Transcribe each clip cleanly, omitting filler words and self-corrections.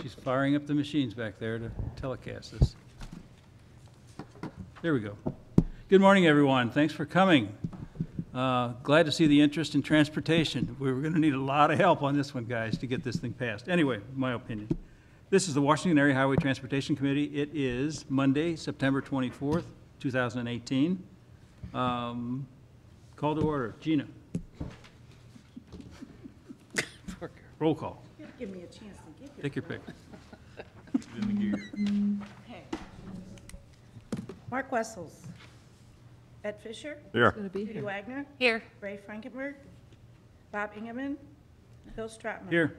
She's firing up the machines back there to telecast this. There we go. Good morning, everyone. Thanks for coming. Glad to see the interest in transportation. We were going to need a lot of help on this one, guys, to get this thing passed. Anyway, my opinion. This is the Washington Area Highway Transportation Committee. It is Monday, September 24th, 2018. Call to order. Gina. Roll call. You have to give me a chance to get Take your pick. Okay. Mark Wessels. Ed Fisher. Here. Judy Wagner. Here. Ray Frankenberg. Bob Ingeman. Bill Stratman. Here.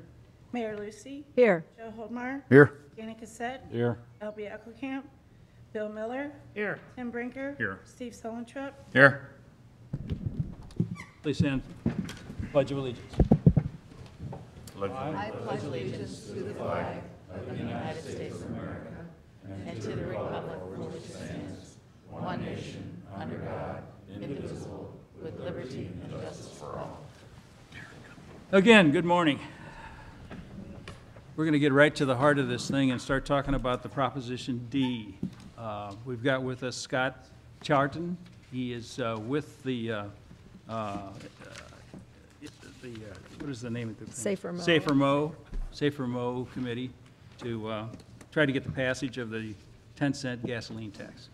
Mayor Lucy. Here. Joe Holdmeyer. Here. Danny Cassett. Here. Elby Eckelkamp. Bill Miller. Here. Tim Brinker. Here. Steve Sullentrup. Here. Please stand. Pledge of Allegiance. I pledge allegiance to the flag of the United States of America and to the republic for which it stands, one nation, under God, indivisible, with liberty and justice for all. Again, good morning. We're going to get right to the heart of this thing and start talking about the Proposition D. We've got with us Scott Charton. He is with the what is the name of the thing? Safer Mo Committee to try to get the passage of the 10-cent gasoline tax.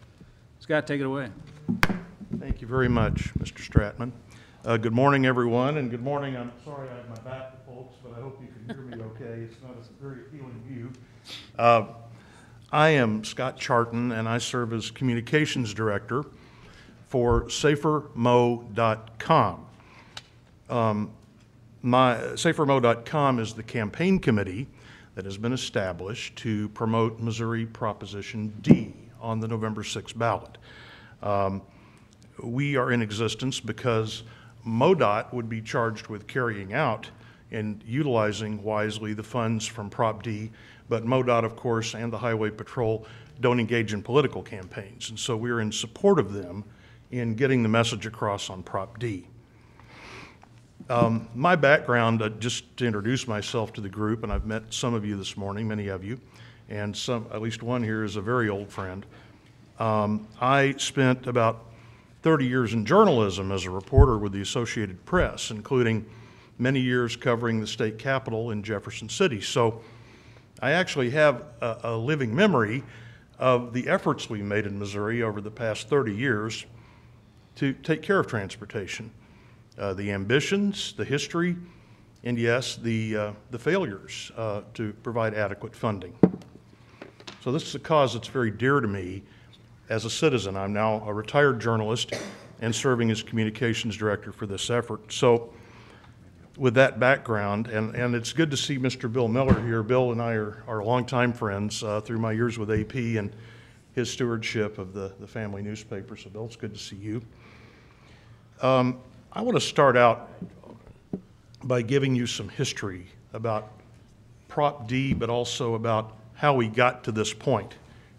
Scott, take it away. Thank you very much, Mr. Stratman. Good morning, everyone, and good morning. I'm sorry I have my back to folks, but I hope you can hear me okay. It's not a very appealing view. I am Scott Charton, and I serve as Communications Director for SaferMo.com. SaferMo.com is the campaign committee that has been established to promote Missouri Proposition D on the November 6th ballot. We are in existence because MoDOT would be charged with carrying out and utilizing wisely the funds from Prop D, but MoDOT, of course, and the Highway Patrol don't engage in political campaigns, and so we're in support of them in getting the message across on Prop D. My background, just to introduce myself to the group, and I've met some of you this morning, many of you, and at least one here is a very old friend. I spent about 30 years in journalism as a reporter with the Associated Press, including many years covering the state capitol in Jefferson City. So I actually have a living memory of the efforts we made in Missouri over the past 30 years to take care of transportation. The ambitions, the history, and yes, the failures to provide adequate funding. So this is a cause that's very dear to me as a citizen. I'm now a retired journalist and serving as communications director for this effort. So with that background, and it's good to see Mr. Bill Miller here. Bill and I are longtime friends through my years with AP and his stewardship of the family newspaper. So Bill, it's good to see you. I want to start out by giving you some history about Prop D, but also about how we got to this point.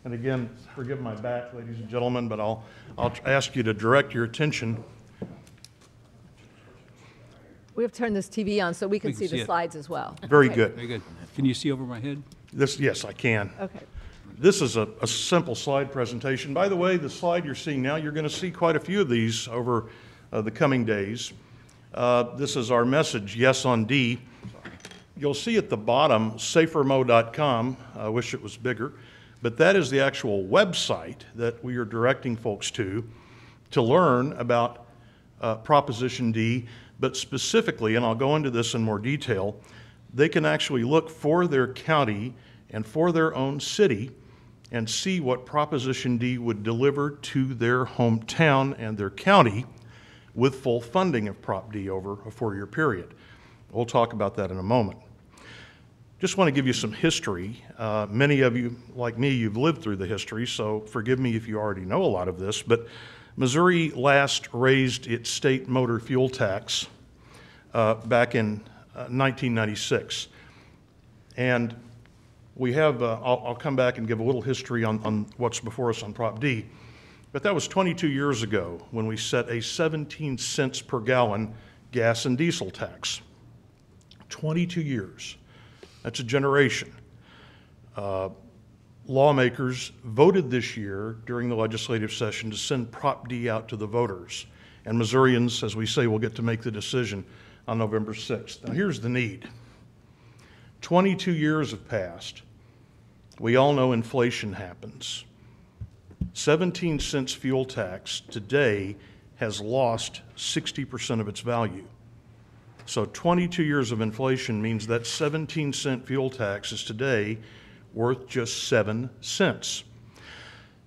And again, forgive my back, ladies and gentlemen, but I'll ask you to direct your attention. We have to turn this TV on so we can see the it. slides as well. Very Okay. good. Very good. Can you see over my head? Yes, I can. Okay. This is a simple slide presentation. By the way, the slide you're seeing now, you're going to see quite a few of these over the coming days. This is our message, yes on D. You'll see at the bottom, safermo.com. I wish it was bigger, but that is the actual website that we are directing folks to learn about Proposition D, but specifically, and I'll go into this in more detail, they can actually look for their county and for their own city and see what Proposition D would deliver to their hometown and their county with full funding of Prop D over a 4-year period. We'll talk about that in a moment. Just want to give you some history. Many of you, like me, you've lived through the history, so forgive me if you already know a lot of this, but Missouri last raised its state motor fuel tax back in 1996. And we have, I'll come back and give a little history on what's before us on Prop D. But that was 22 years ago when we set a 17 cents per gallon gas and diesel tax. 22 years. That's a generation. lawmakers voted this year during the legislative session to send Prop D out to the voters. And Missourians, as we say, will get to make the decision on November 6th. Now, here's the need. 22 years have passed. We all know inflation happens. 17 cents fuel tax today has lost 60% of its value. So 22 years of inflation means that 17-cent fuel tax is today worth just 7 cents.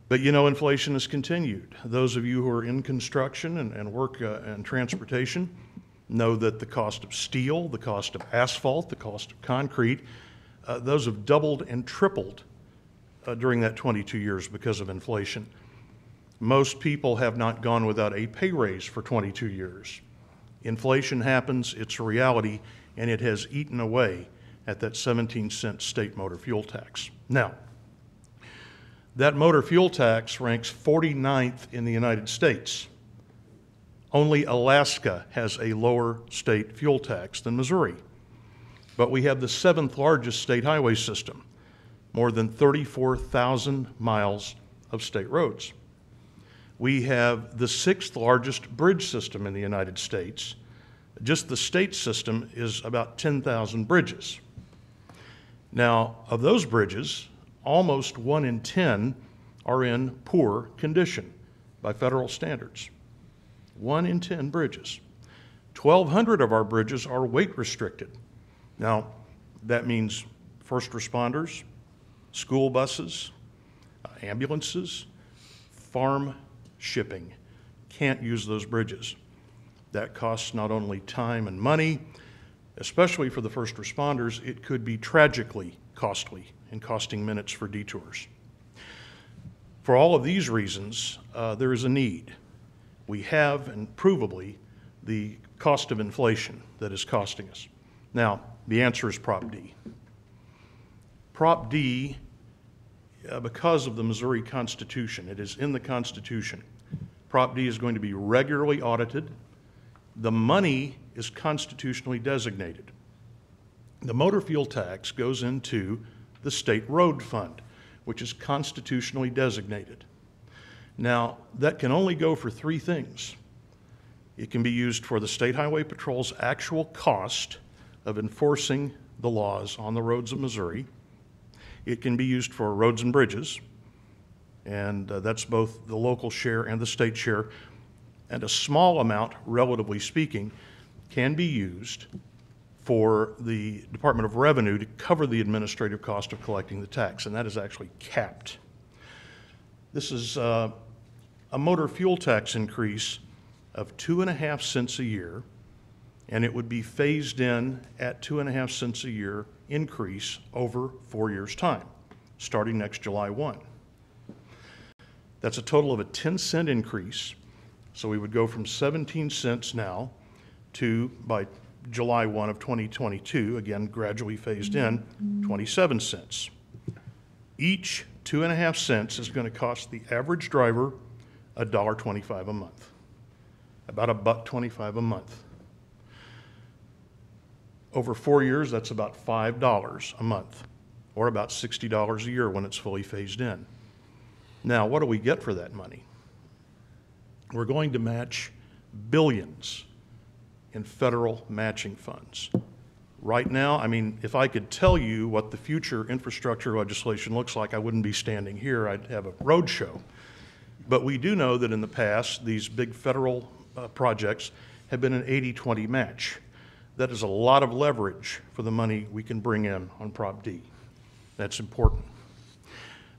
But you know, inflation has continued. Those of you who are in construction and work in transportation know that the cost of steel, the cost of asphalt, the cost of concrete, those have doubled and tripled during that 22 years because of inflation. Most people have not gone without a pay raise for 22 years. Inflation happens, it's a reality, and it has eaten away at that 17-cent state motor fuel tax. Now, that motor fuel tax ranks 49th in the United States. Only Alaska has a lower state fuel tax than Missouri. But we have the 7th largest state highway system, more than 34,000 miles of state roads. We have the 6th largest bridge system in the United States. Just the state system is about 10,000 bridges. Now, of those bridges, almost 1 in 10 are in poor condition by federal standards. 1 in 10 bridges. 1,200 of our bridges are weight restricted. Now, that means first responders, school buses, ambulances, farm shipping can't use those bridges. That costs not only time and money, especially for the first responders, it could be tragically costly and costing minutes for detours. For all of these reasons, there is a need. We have, and provably, the cost of inflation that is costing us. Now, the answer is Prop D. Prop D, because of the Missouri Constitution, it is in the Constitution. Prop D is going to be regularly audited. The money is constitutionally designated. The motor fuel tax goes into the state road fund, which is constitutionally designated. Now, that can only go for 3 things. It can be used for the State Highway Patrol's actual cost of enforcing the laws on the roads of Missouri. It can be used for roads and bridges, and that's both the local share and the state share. And a small amount, relatively speaking, can be used for the Department of Revenue to cover the administrative cost of collecting the tax, and that is actually capped. This is a motor fuel tax increase of 2.5 cents a year, and it would be phased in at 2.5 cents a year increase over 4 years' time, starting next July 1. That's a total of a 10-cent increase. So we would go from 17 cents now to, by July 1 of 2022, again gradually phased in, 27 cents. Each 2.5 cents is going to cost the average driver $1.25 a month, about $1.25 a month. Over 4 years, that's about $5 a month, or about $60 a year when it's fully phased in. Now, what do we get for that money? We're going to match billions in federal matching funds. Right now, I mean, if I could tell you what the future infrastructure legislation looks like, I wouldn't be standing here. I'd have a road show. But we do know that in the past, these big federal projects have been an 80-20 match. That is a lot of leverage for the money we can bring in on Prop D. That's important.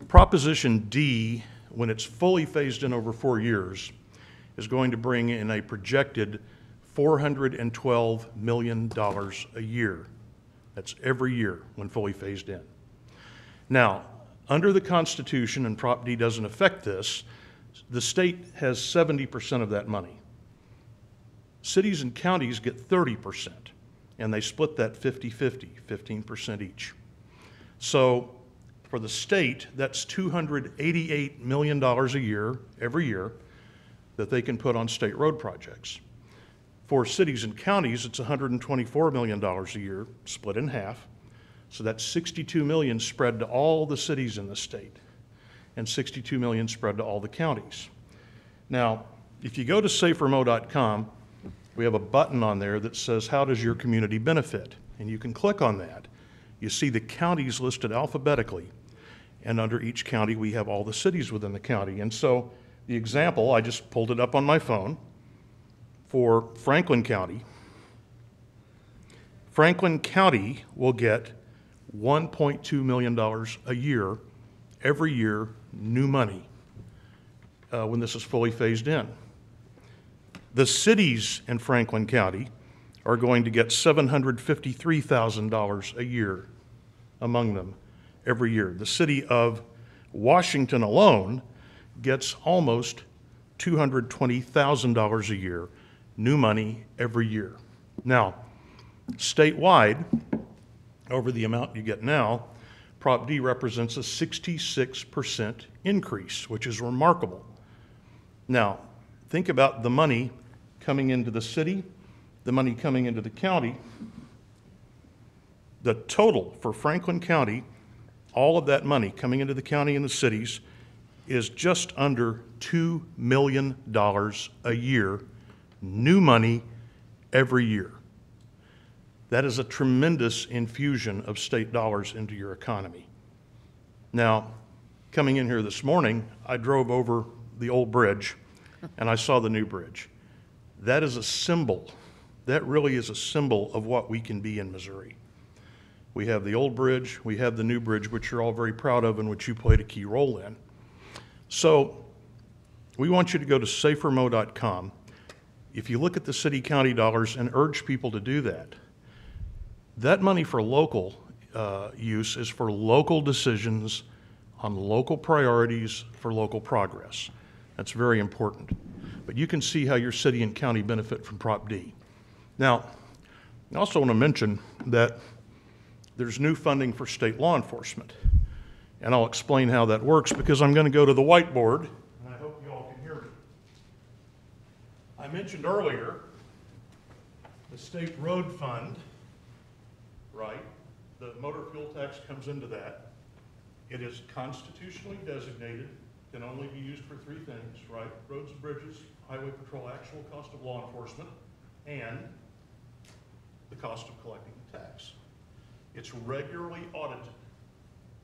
Proposition D, when it's fully phased in over 4 years, is going to bring in a projected $412 million a year. That's every year when fully phased in. Now, under the Constitution, and Prop D doesn't affect this, the state has 70% of that money. Cities and counties get 30%, and they split that 50-50, 15% each. So for the state, that's $288 million a year, every year, that they can put on state road projects. For cities and counties, it's $124 million a year, split in half. So that's 62 million spread to all the cities in the state and 62 million spread to all the counties. Now, if you go to safermo.com, we have a button on there that says, how does your community benefit? And you can click on that. You see the counties listed alphabetically. And under each county, we have all the cities within the county. And so the example, I just pulled it up on my phone for Franklin County. Franklin County will get $1.2 million a year, every year, new money when this is fully phased in. The cities in Franklin County are going to get $753,000 a year among them every year. The city of Washington alone gets almost $220,000 a year, new money every year. Now, statewide, over the amount you get now, Prop D represents a 66% increase, which is remarkable. Now, think about the money coming into the city, the money coming into the county. The total for Franklin County, all of that money coming into the county and the cities, is just under $2 million a year, new money every year. That is a tremendous infusion of state dollars into your economy. Now, coming in here this morning, I drove over the old bridge and I saw the new bridge. That is a symbol. That really is a symbol of what we can be in Missouri. We have the old bridge, we have the new bridge, which you're all very proud of and which you played a key role in. So we want you to go to safermo.com. If you look at the city-county dollars and urge people to do that, that money for local use is for local decisions on local priorities for local progress. That's very important. But you can see how your city and county benefit from Prop D. Now, I also want to mention that there's new funding for state law enforcement. And I'll explain how that works because I'm going to go to the whiteboard, and I hope you all can hear me. I mentioned earlier the state road fund, right? The motor fuel tax comes into that. It is constitutionally designated, can only be used for three things, right? Roads and bridges, highway patrol, actual cost of law enforcement, and the cost of collecting the tax. It's regularly audited,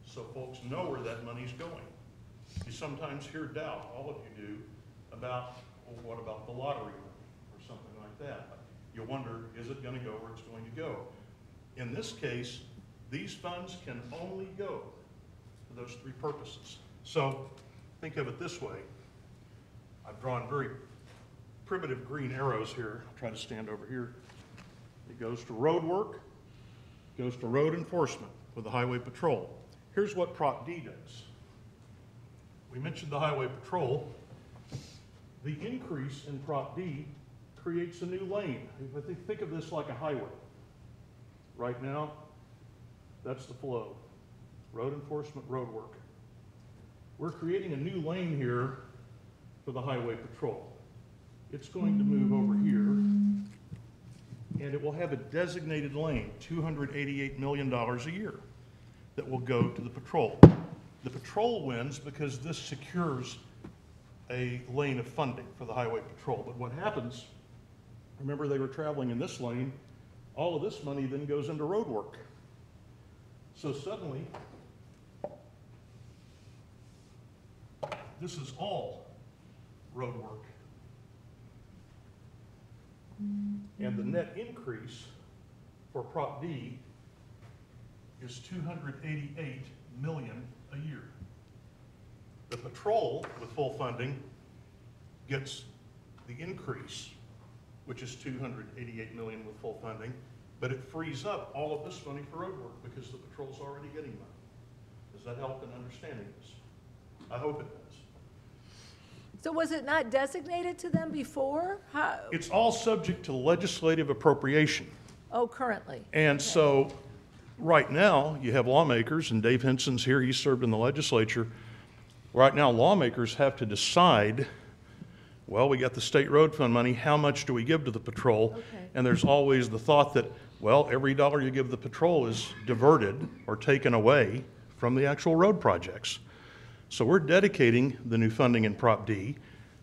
so folks know where that money's going. You sometimes hear doubt, all of you do, about, well, what about the lottery money or something like that? You wonder, is it going to go where it's going to go? In this case, these funds can only go for those three purposes. So think of it this way. I've drawn very primitive green arrows here. I'll try to stand over here. It goes to road work, goes to road enforcement with the highway patrol. Here's what Prop D does. We mentioned the highway patrol. The increase in Prop D creates a new lane. Think of this like a highway. Right now, that's the flow. Road enforcement, road work. We're creating a new lane here for the highway patrol. It's going to move over here, and it will have a designated lane, $288 million a year, that will go to the patrol. The patrol wins because this secures a lane of funding for the highway patrol. But what happens, remember they were traveling in this lane, all of this money then goes into road work. So suddenly, this is all road work. And the net increase for Prop D is $288 million a year. The patrol, with full funding, gets the increase, which is $288 million with full funding, but it frees up all of this money for road work because the patrol's already getting money. Does that help in understanding this? I hope it does. So was it not designated to them before? How? It's all subject to legislative appropriation. Oh, currently. And so right now, you have lawmakers, and Dave Henson's here, he served in the legislature. Right now, lawmakers have to decide, well, we got the state road fund money, how much do we give to the patrol? Okay. And there's always the thought that Well, every dollar you give the patrol is diverted or taken away from the actual road projects. So we're dedicating the new funding in Prop D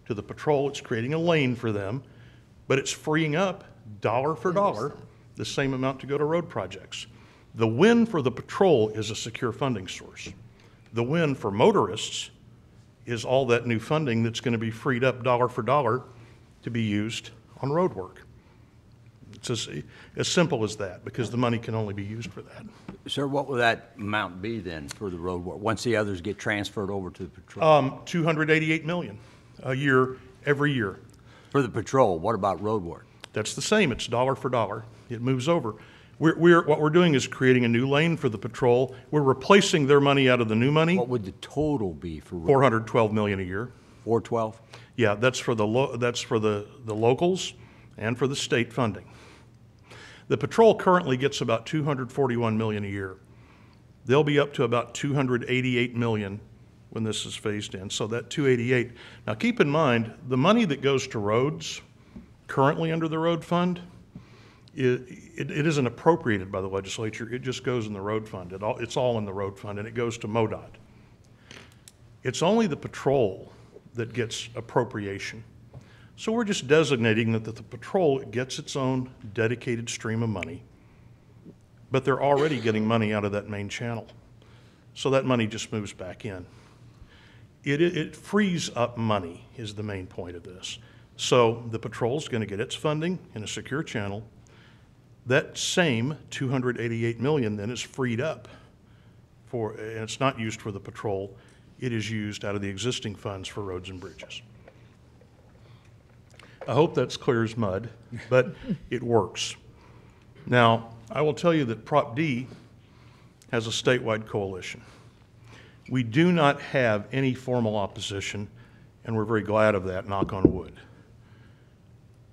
to the patrol. It's creating a lane for them, but it's freeing up dollar for dollar the same amount to go to road projects. The win for the patrol is a secure funding source. The win for motorists is all that new funding that's going to be freed up dollar for dollar to be used on road work. It's as simple as that, because the money can only be used for that. Sir, what will that amount be then for the road work, once the others get transferred over to the patrol? $288 million a year, every year. For the patrol, what about road work? That's the same. It's dollar for dollar. It moves over. What we're doing is creating a new lane for the patrol. We're replacing their money out of the new money. What would the total be for road? $412 million a year. 412? Yeah, that's for the locals and for the state funding. The patrol currently gets about $241 million a year. They'll be up to about $288 million when this is phased in. So that 288. Now keep in mind, the money that goes to roads currently under the road fund, it isn't appropriated by the legislature. It just goes in the road fund. It's all in the road fund, and it goes to MoDOT. It's only the patrol that gets appropriation. So we're just designating that the patrol gets its own dedicated stream of money, but they're already getting money out of that main channel. So that money just moves back in. It frees up money is the main point of this. So the patrol's going to get its funding in a secure channel. That same $288 million then is freed up and it's not used for the patrol. It is used out of the existing funds for roads and bridges. I hope that's clear as mud, but it works. Now, I will tell you that Prop D has a statewide coalition. We do not have any formal opposition, and we're very glad of that, knock on wood.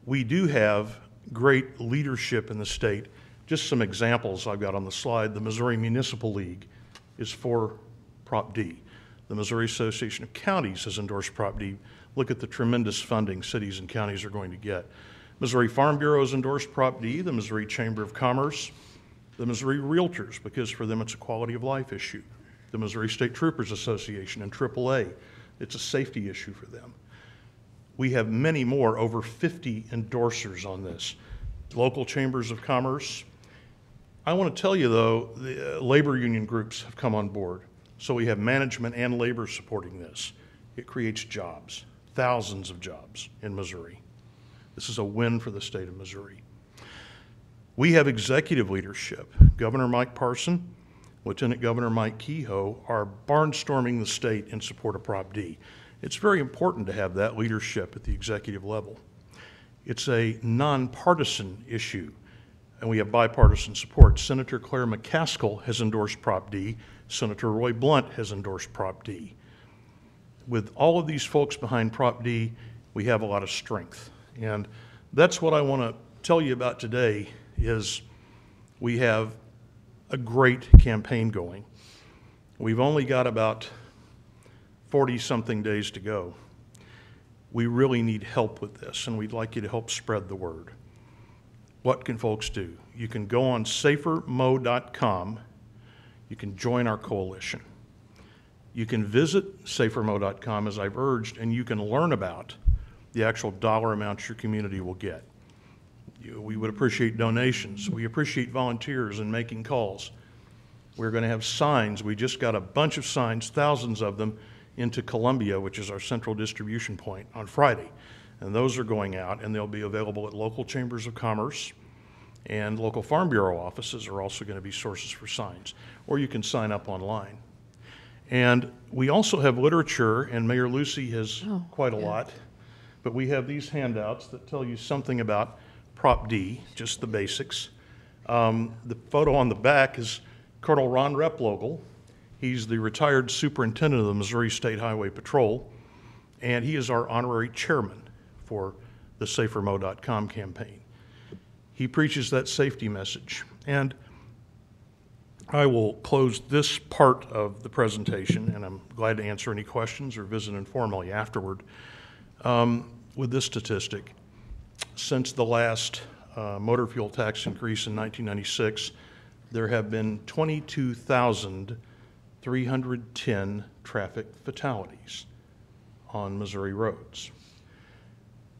We do have great leadership in the state. Just some examples I've got on the slide. The Missouri Municipal League is for Prop D. The Missouri Association of Counties has endorsed Prop D. Look at the tremendous funding cities and counties are going to get. Missouri Farm Bureau has endorsed Prop D, the Missouri Chamber of Commerce, the Missouri Realtors, because for them it's a quality of life issue. The Missouri State Troopers Association and AAA, it's a safety issue for them. We have many more, over 50 endorsers on this. Local chambers of commerce. I want to tell you though, the labor union groups have come on board. So we have management and labor supporting this. It creates jobs, thousands of jobs in Missouri. This is a win for the state of Missouri. We have executive leadership. Governor Mike Parson, Lieutenant Governor Mike Kehoe are barnstorming the state in support of Prop D. It's very important to have that leadership at the executive level. It's a nonpartisan issue, and we have bipartisan support. Senator Claire McCaskill has endorsed Prop D. Senator Roy Blunt has endorsed Prop D. With all of these folks behind Prop D, we have a lot of strength. And that's what I want to tell you about today is we have a great campaign going. We've only got about 40-something days to go. We really need help with this, and we'd like you to help spread the word. What can folks do? You can go on safermo.com. You can join our coalition. You can visit safermo.com, as I've urged, and you can learn about the actual dollar amounts your community will get. We would appreciate donations. We appreciate volunteers and making calls. We're going to have signs. We just got a bunch of signs, thousands of them, into Columbia, which is our central distribution point, on Friday. And those are going out, and they'll be available at local chambers of commerce, and local Farm Bureau offices are also going to be sources for signs. Or you can sign up online. And we also have literature, and Mayor Lucy has quite a lot, but we have these handouts that tell you something about Prop D, just the basics. The photo on the back is Colonel Ron Replogle. He's the retired superintendent of the Missouri State Highway Patrol, and he is our honorary chairman for the safermo.com campaign. He preaches that safety message. And I will close this part of the presentation, and I'm glad to answer any questions or visit informally afterward, with this statistic. Since the last motor fuel tax increase in 1996, there have been 22,310 traffic fatalities on Missouri roads.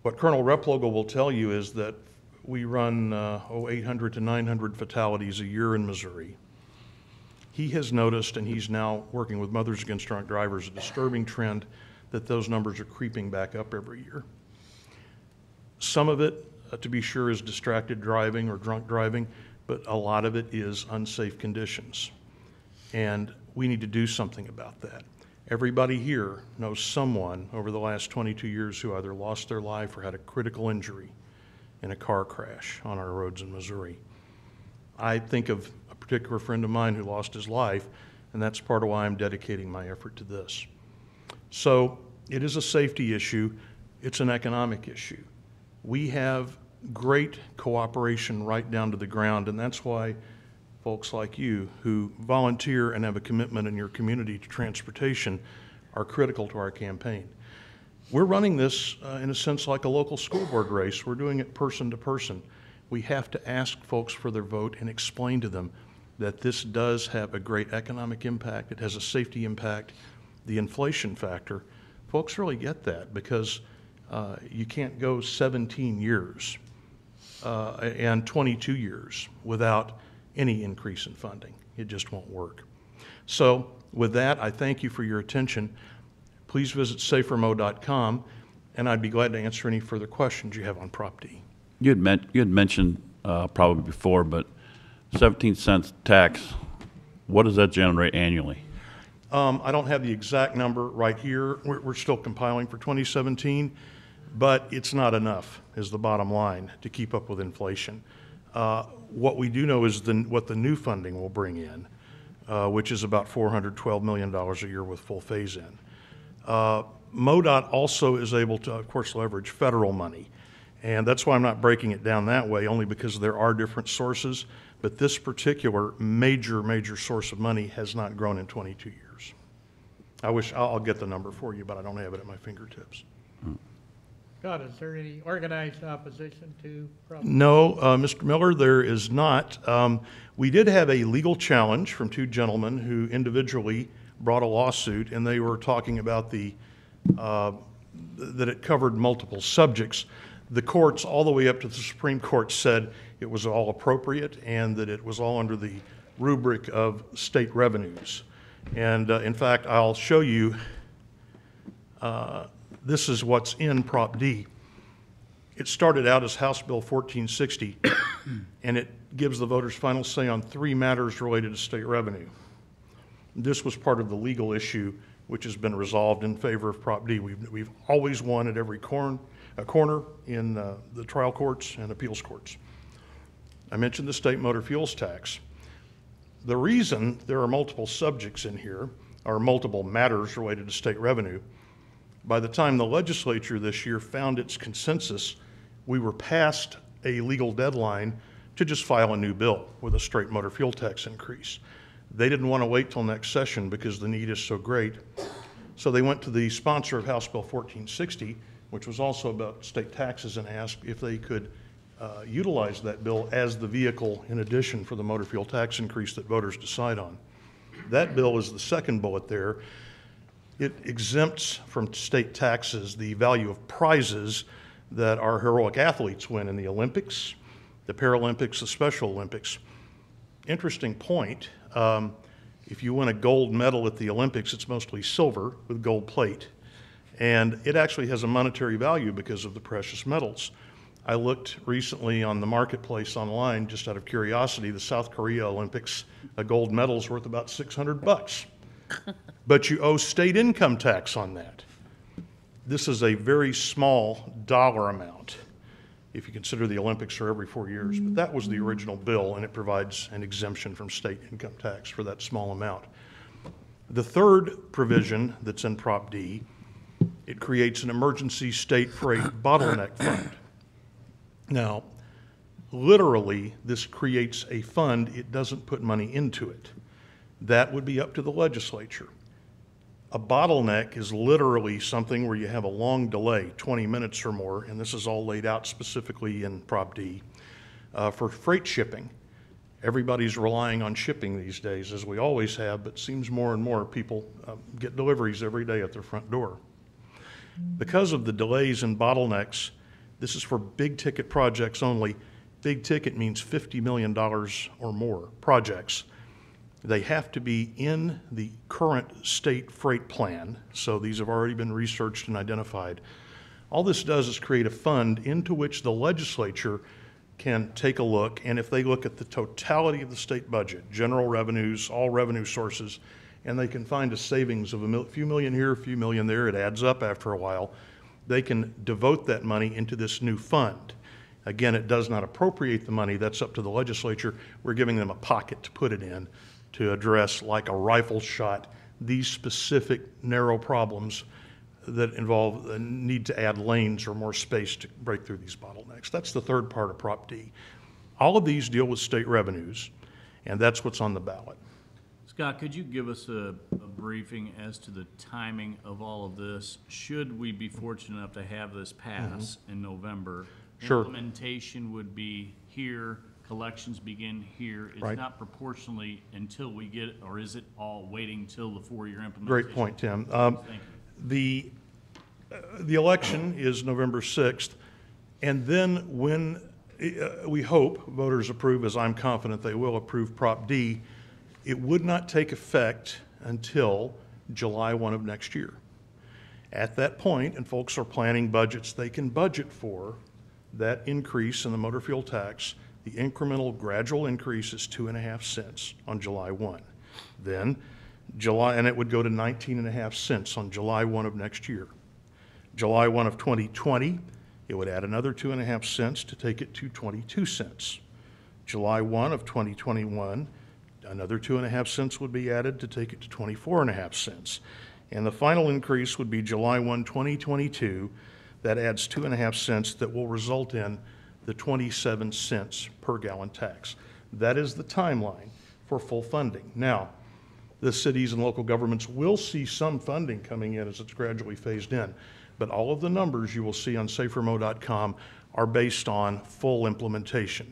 What Colonel Replogle will tell you is that we run 800 to 900 fatalities a year in Missouri. He has noticed, and he's now working with Mothers Against Drunk Drivers, a disturbing trend that those numbers are creeping back up every year. Some of it, to be sure, is distracted driving or drunk driving, but a lot of it is unsafe conditions. And we need to do something about that. Everybody here knows someone over the last 22 years who either lost their life or had a critical injury in a car crash on our roads in Missouri. I think of a particular friend of mine who lost his life, and that's part of why I'm dedicating my effort to this. So it is a safety issue. It's an economic issue. We have great cooperation right down to the ground, and that's why folks like you who volunteer and have a commitment in your community to transportation are critical to our campaign. We're running this in a sense like a local school board race. We're doing it person to person. We have to ask folks for their vote and explain to them that this does have a great economic impact. It has a safety impact. The inflation factor, folks really get that because you can't go 17 years and 22 years without any increase in funding. It just won't work. So with that, I thank you for your attention. Please visit safermo.com, and I'd be glad to answer any further questions you have on Prop D. You had mentioned probably before, but 17 cents tax, what does that generate annually? I don't have the exact number right here. We're still compiling for 2017, but it's not enough is the bottom line to keep up with inflation. What we do know is what the new funding will bring in, which is about $412 million a year with full phase-in. MoDOT also is able to, of course, leverage federal money. And that's why I'm not breaking it down that way, only because there are different sources. But this particular major source of money has not grown in 22 years. I'll get the number for you, but I don't have it at my fingertips. Scott, is there any organized opposition to Prop? No, Mr. Miller, there is not. We did have a legal challenge from two gentlemen who individually brought a lawsuit, and they were talking about that it covered multiple subjects. The courts, all the way up to the Supreme Court, said it was all appropriate and that it was all under the rubric of state revenues. And in fact, I'll show you, this is what's in Prop D. It started out as House Bill 1460, and it gives the voters final say on 3 matters related to state revenue. This was part of the legal issue which has been resolved in favor of Prop D. We've always won at every corner in the trial courts and appeals courts. I mentioned the state motor fuels tax. The reason there are multiple subjects in here, or multiple matters related to state revenue, by the time the legislature this year found its consensus, we were past a legal deadline to just file a new bill with a straight motor fuel tax increase. They didn't want to wait till next session because the need is so great. So they went to the sponsor of House Bill 1460, which was also about state taxes, and asked if they could utilize that bill as the vehicle in addition for the motor fuel tax increase that voters decide on. That bill is the second bullet there. It exempts from state taxes the value of prizes that our heroic athletes win in the Olympics, the Paralympics, the Special Olympics. Interesting point. If you win a gold medal at the Olympics, it's mostly silver with gold plate. And it actually has a monetary value because of the precious metals. I looked recently on the marketplace online, just out of curiosity, the South Korea Olympics, a gold medal is worth about $600. But you owe state income tax on that. This is a very small dollar amount if you consider the Olympics are every 4 years. But that was the original bill, and it provides an exemption from state income tax for that small amount. The third provision that's in Prop D, it creates an emergency state freight bottleneck fund. Now, literally, this creates a fund. It doesn't put money into it. That would be up to the legislature. A bottleneck is literally something where you have a long delay, 20 minutes or more, and this is all laid out specifically in Prop D. for freight shipping. Everybody's relying on shipping these days, as we always have, but it seems more and more people get deliveries every day at their front door. Because of the delays and bottlenecks, this is for big ticket projects only. Big ticket means $50 million or more projects. They have to be in the current state freight plan, so these have already been researched and identified. All this does is create a fund into which the legislature can take a look, and if they look at the totality of the state budget, general revenues, all revenue sources, and they can find a savings of a few million here, a few million there, it adds up after a while, they can devote that money into this new fund. Again, it does not appropriate the money, that's up to the legislature. We're giving them a pocket to put it in to address, like a rifle shot, these specific narrow problems that involve the need to add lanes or more space to break through these bottlenecks. That's the third part of Prop D. All of these deal with state revenues, and that's what's on the ballot. Scott, could you give us a briefing as to the timing of all of this? Should we be fortunate enough to have this pass in November? Sure. Implementation would be here, collections begin here. It's Right. not proportionally until we get it, or is it all waiting till the 4-year implementation? Great point, Tim. Thank you. The election is November 6th, and then when we hope voters approve, as I'm confident they will approve Prop D, it would not take effect until July 1 of next year. At that point, and folks are planning budgets, they can budget for that increase in the motor fuel tax. The incremental gradual increase is 2.5 cents on July 1. Then and it would go to 19.5 cents on July 1 of next year. July 1 of 2020, it would add another 2.5 cents to take it to 22 cents. July 1 of 2021, another 2.5 cents would be added to take it to 24.5 cents. And the final increase would be July 1, 2022. That adds 2.5 cents that will result in the 27 cents per gallon tax. That is the timeline for full funding. Now, the cities and local governments will see some funding coming in as it's gradually phased in, but all of the numbers you will see on safermo.com are based on full implementation,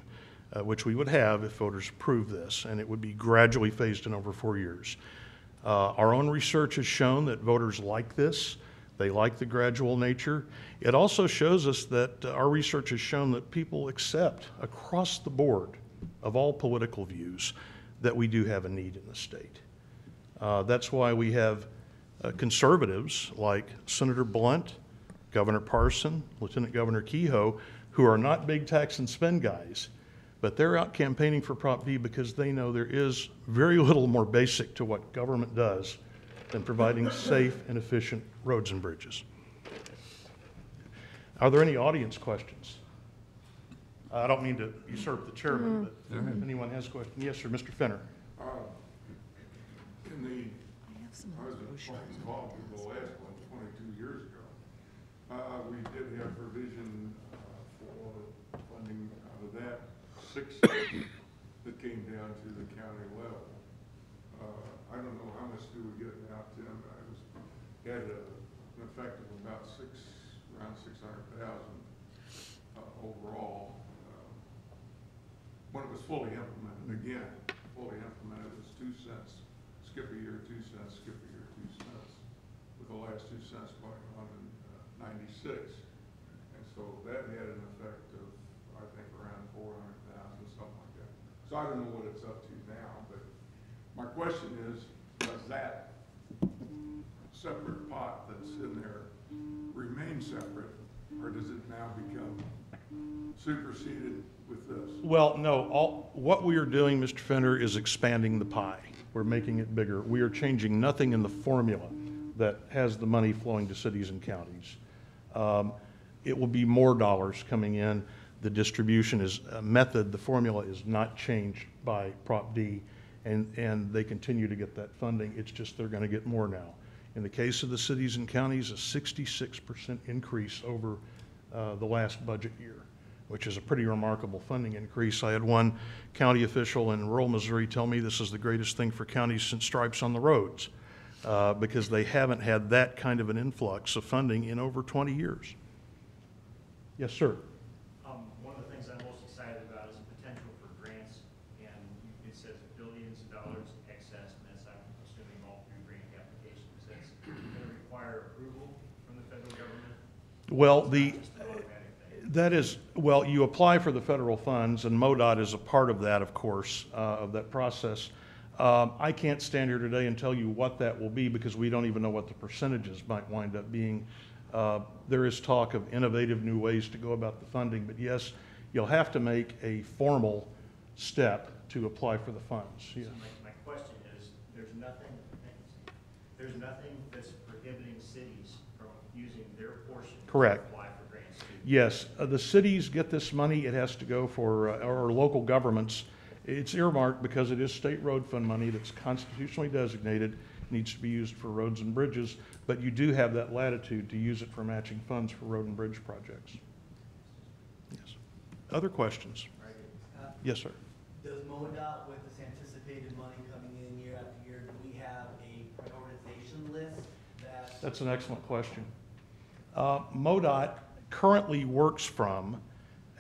which we would have if voters approve this, and it would be gradually phased in over 4 years. Our own research has shown that voters like this. They like the gradual nature. It also shows us that our research has shown that people accept across the board of all political views that we do have a need in the state. That's why we have conservatives like Senator Blunt, Governor Parson, Lieutenant Governor Kehoe, who are not big tax and spend guys, but they're out campaigning for Prop D because they know there is very little more basic to what government does than providing safe and efficient roads and bridges. Are there any audience questions? I don't mean to usurp the chairman, but if anyone has questions. Yes, sir, Mr. Fenner. I was involved with the last one 22 years ago. We did have provision for funding out of that 6 that came down to the county level. I don't know how much do we get now, Tim. Had an effect of about around 600,000 overall. When it was fully implemented, again, fully implemented, it was 2 cents. Skip a year, 2 cents, skip a year, 2 cents, with the last 2 cents going on in 96. And so that had an effect of, I think, around 400,000, something like that. So I don't know what it's up to now, but my question is, does that separate pot that's in there remain separate, or does it now become superseded with this? Well, no, what we are doing, Mr. Fenner, is expanding the pie. We're making it bigger. We are changing nothing in the formula that has the money flowing to cities and counties. It will be more dollars coming in. The distribution is method, the formula is not changed by Prop D, and they continue to get that funding. It's just they're going to get more now. In the case of the cities and counties, a 66% increase over the last budget year, which is a pretty remarkable funding increase. I had one county official in rural Missouri tell me this is the greatest thing for counties since stripes on the roads, because they haven't had that kind of an influx of funding in over 20 years. Yes, sir. One of the things I'm most excited about is a approval from the federal government? Well, It's the, not just an automatic thing. that is, well, you apply for the federal funds, and MoDOT is a part of that, of course, of that process. I can't stand here today and tell you what that will be because we don't even know what the percentages might wind up being. There is talk of innovative new ways to go about the funding, but yes, you'll have to make a formal step to apply for the funds. Yeah. So my question is, there's nothing that's prohibiting cities from using their portion Correct. to apply for grants too? Yes, the cities get this money, it has to go for, or local governments. It's earmarked because it is state road fund money that's constitutionally designated, needs to be used for roads and bridges, but you do have that latitude to use it for matching funds for road and bridge projects. Yes. Other questions? Yes, sir. Does MoDOT, with this anticipated money coming in year after year, do we have a prioritization list that? That's an excellent question. MoDOT currently works from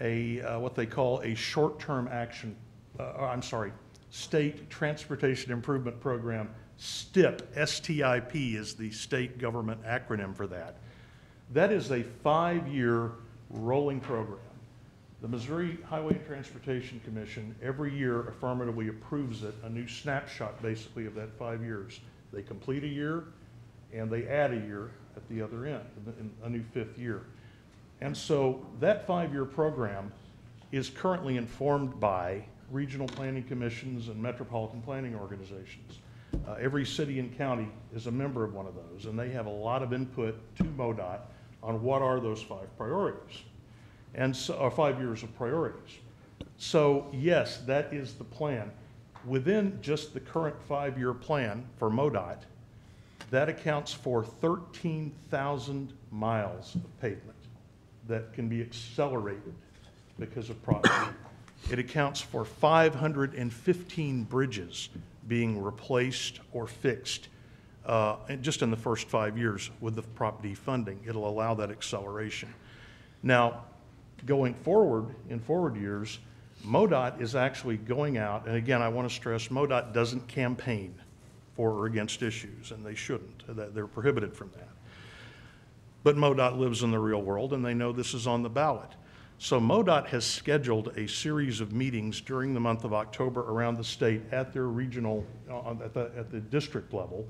a, what they call a short-term action, State Transportation Improvement Program, STIP, S-T-I-P is the state government acronym for that. That is a 5-year rolling program. The Missouri Highway and Transportation Commission every year affirmatively approves it, a new snapshot basically of that 5 years. They complete a year and they add a year at the other end, in a new 5th year. And so that 5-year program is currently informed by regional planning commissions and metropolitan planning organizations. Every city and county is a member of one of those, and they have a lot of input to MoDOT on what are those 5 priorities, and so, or 5 years of priorities. So yes, that is the plan. Within just the current 5-year plan for MoDOT, that accounts for 13,000 miles of pavement that can be accelerated because of property. It accounts for 515 bridges being replaced or fixed just in the first 5 years with the property funding. It'll allow that acceleration. Now, going forward, in forward years, MoDOT is actually going out, and again, I want to stress, MoDOT doesn't campaign for or against issues, and they shouldn't. They're prohibited from that. But MoDOT lives in the real world, and they know this is on the ballot. So MoDOT has scheduled a series of meetings during the month of October around the state at their regional, at the district level,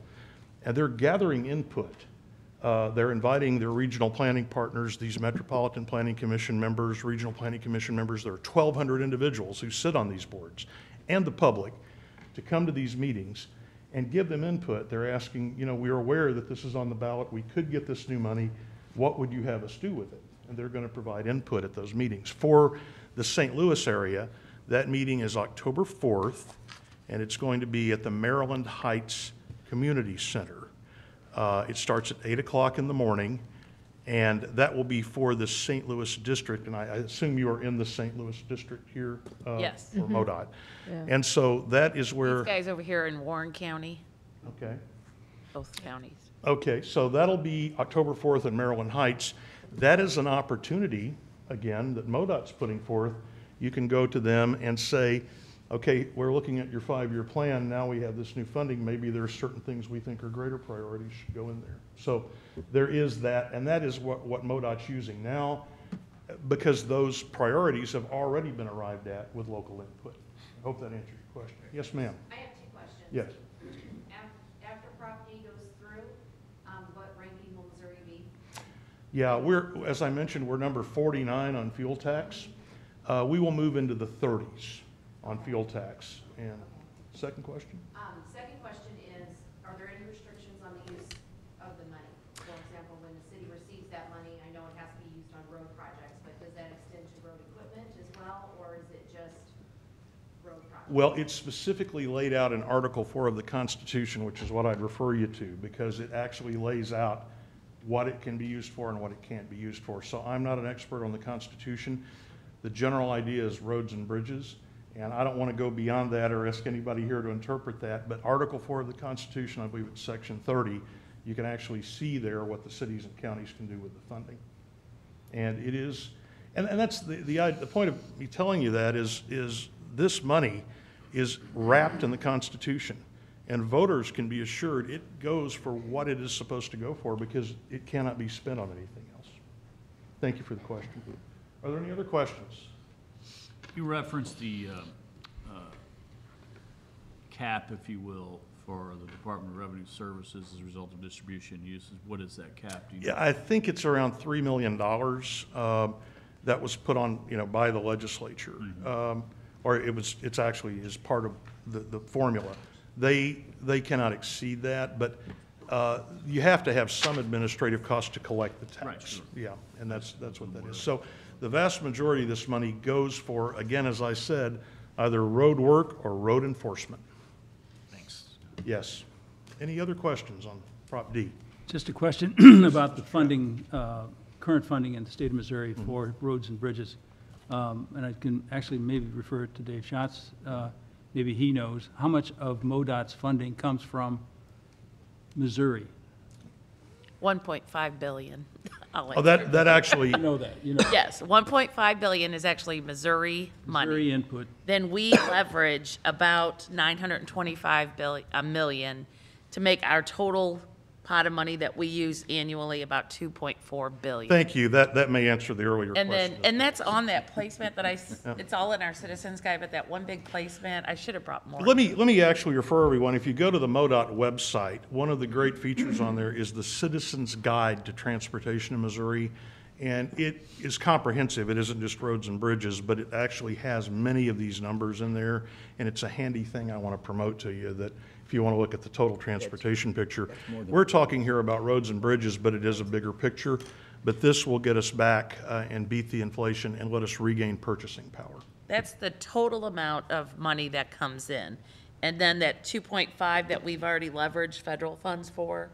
and they're gathering input. They're inviting their regional planning partners, these Metropolitan Planning Commission members, Regional Planning Commission members. There are 1,200 individuals who sit on these boards, and the public, to come to these meetings and give them input. They're asking, you know, we're aware that this is on the ballot. We could get this new money. What would you have us do with it? And they're going to provide input at those meetings. For the St. Louis area, that meeting is October 4th, and it's going to be at the Maryland Heights Community Center. It starts at 8 o'clock in the morning, and that will be for the St. Louis district, and I assume you are in the St. Louis district here? Yes. For MoDOT. Yeah. And so that is where, These guys over here in Warren County, okay. both counties. Okay, so that'll be October 4th in Maryland Heights. That is an opportunity, again, that MoDOT's putting forth. You can go to them and say, okay, we're looking at your 5-year plan. Now we have this new funding. Maybe there are certain things we think are greater priorities should go in there. So there is that, and that is what MoDOT's using now, because those priorities have already been arrived at with local input. I hope that answers your question. Yes, ma'am. I have 2 questions. Yes. After property goes through, what ranking will Missouri be? Yeah, as I mentioned, we're number 49 on fuel tax. We will move into the 30s on fuel tax. And second question? Second question is, are there any restrictions on the use of the money? For example, when the city receives that money, I know it has to be used on road projects, but does that extend to road equipment as well, or is it just road projects? Well, it's specifically laid out in Article 4 of the Constitution, which is what I'd refer you to, because it actually lays out what it can be used for and what it can't be used for. So I'm not an expert on the Constitution. The general idea is roads and bridges, and I don't want to go beyond that or ask anybody here to interpret that, but Article 4 of the Constitution, I believe it's Section 30, you can actually see there what the cities and counties can do with the funding. And it is, and that's the point of me telling you that is this money is wrapped in the Constitution. And voters can be assured it goes for what it is supposed to go for because it cannot be spent on anything else. Thank you for the question. Are there any other questions? You referenced the cap, if you will, for the Department of Revenue Services as a result of distribution uses. What is that cap? Do you know? Yeah, I think it's around $3 million that was put on, by the legislature. Or it's actually is part of the formula. They cannot exceed that, but you have to have some administrative cost to collect the tax. Right, sure. Yeah, and that's what that is. So the vast majority of this money goes for, again, as I said, either road work or road enforcement. Thanks. Yes. Any other questions on Prop D? Just a question about the funding, current funding in the state of Missouri for roads and bridges. And I can actually maybe refer it to Dave Schatz. Maybe he knows. How much of MoDOT's funding comes from Missouri? 1.5 billion. I'll Oh, answer. that actually, You know that, you know. Yes, 1.5 billion is actually Missouri money. Missouri input. Then we leverage about 925 million to make our total pot of money that we use annually about 2.4 billion. thank you. That may answer the earlier And question. then, and that's on that placement that it's all in our citizens guide, but that one big placement, I should have brought more. Let me actually refer everyone, if you go to the MoDOT website, one of the great features on there is the Citizen's Guide to Transportation in Missouri. And it is comprehensive. It isn't just roads and bridges, but it actually has many of these numbers in there. And it's a handy thing I want to promote to you, that if you want to look at the total transportation picture, we're talking here about roads and bridges, but it is a bigger picture. But this will get us back and beat the inflation and let us regain purchasing power. That's the total amount of money that comes in. And then that 2.5 that we've already leveraged federal funds for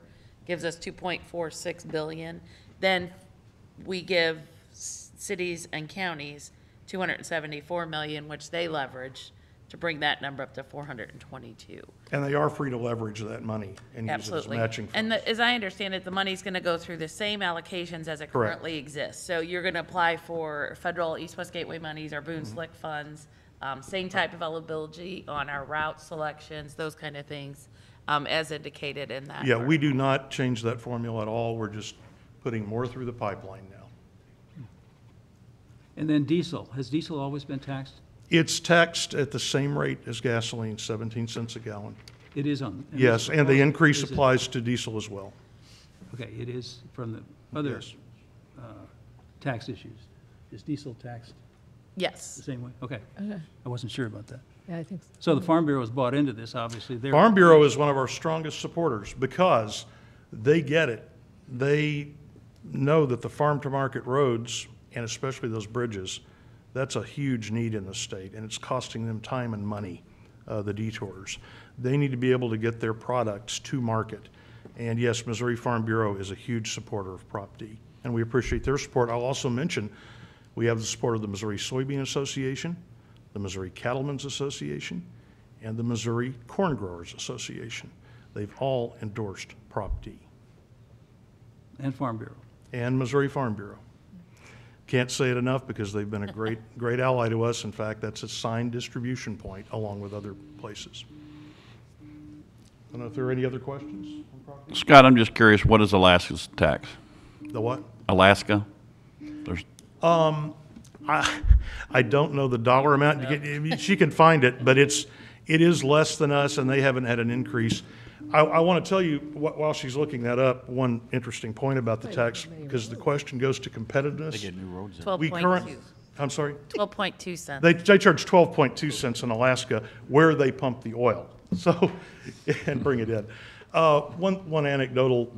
gives us 2.46 billion. Then we give cities and counties 274 million, which they leverage to bring that number up to 422. And they are free to leverage that money and use it as Absolutely. matching funds. And as I understand it, the money's going to go through the same allocations as it Correct. currently exists. So you're going to apply for federal East-West Gateway monies or Boone Slick funds, same type of eligibility on our route selections, those kind of things, as indicated in that. Yeah, we do not change that formula at all. We're just putting more through the pipeline now. And then diesel. Has diesel always been taxed? It's taxed at the same rate as gasoline, 17 cents a gallon. It is on. Yes, and the increase Is it- applies to diesel as well. Okay, it is from the other Yes. tax issues. Is diesel taxed the Yes. same way? Okay. I wasn't sure about that. Yeah, I think so. So the Farm Bureau has bought into this, obviously. They're- Farm Bureau is one of our strongest supporters because they get it. They know that the farm-to-market roads, and especially those bridges, that's a huge need in the state, and it's costing them time and money, the detours. They need to be able to get their products to market. And yes, Missouri Farm Bureau is a huge supporter of Prop D, and we appreciate their support. I'll also mention, we have the support of the Missouri Soybean Association, the Missouri Cattlemen's Association, and the Missouri Corn Growers Association. They've all endorsed Prop D. And Farm Bureau. And Missouri Farm Bureau. Can't say it enough because they've been a great ally to us. In fact, that's a signed distribution point along with other places. I don't know if there are any other questions on Prop D? Scott, I'm just curious, what is Alaska's tax? The what? Alaska? There's, I don't know the dollar amount. She can find it, but it is less than us, and they haven't had an increase. I want to tell you, while she's looking that up, one interesting point about the tax, because the question goes to competitiveness. They get new roads in. 12.2. I'm sorry? 12.2 cents. They charge 12.2 cents in Alaska where they pump the oil, so, and bring it in. One anecdotal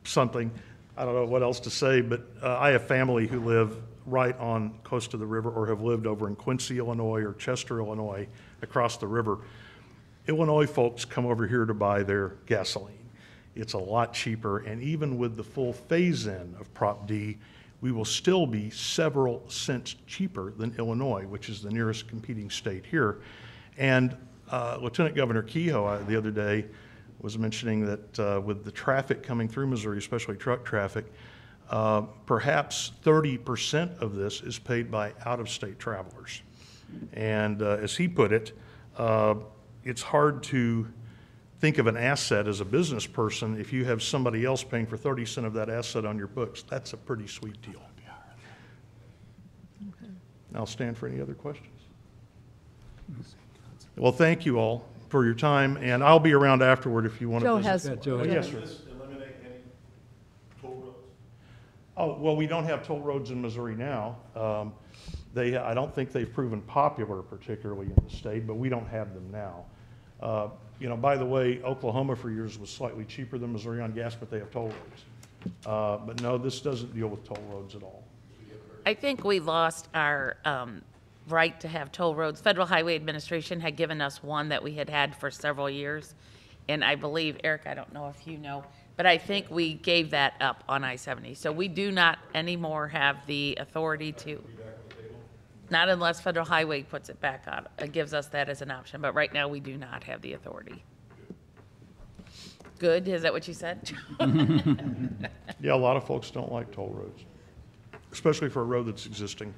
something, I don't know what else to say, but I have family who live right on close to the river or have lived over in Quincy, Illinois or Chester, Illinois, across the river. Illinois folks come over here to buy their gasoline. It's a lot cheaper, and even with the full phase-in of Prop D, we will still be several cents cheaper than Illinois, which is the nearest competing state here. And Lieutenant Governor Kehoe the other day was mentioning that with the traffic coming through Missouri, especially truck traffic, perhaps 30% of this is paid by out-of-state travelers. And as he put it, it's hard to think of an asset as a business person, if you have somebody else paying for 30% of that asset on your books, that's a pretty sweet deal. I'll stand for any other questions. Well, thank you all for your time, and I'll be around afterward if you want to Joe visit. has. Yeah, Joe. Yes, sir. Eliminate any toll roads? Oh, well, we don't have toll roads in Missouri now. I don't think they've proven popular particularly in the state, but we don't have them now. You know, by the way, Oklahoma for years was slightly cheaper than Missouri on gas, but they have toll roads. But no, this doesn't deal with toll roads at all. I think we lost our right to have toll roads. Federal Highway Administration had given us one that we had had for several years. And I believe, Eric, I don't know if you know, but I think we gave that up on I-70. So we do not anymore have the authority to, not unless Federal Highway puts it back on, gives us that as an option. But right now, we do not have the authority. Good, is that what you said? Yeah, a lot of folks don't like toll roads, especially for a road that's existing.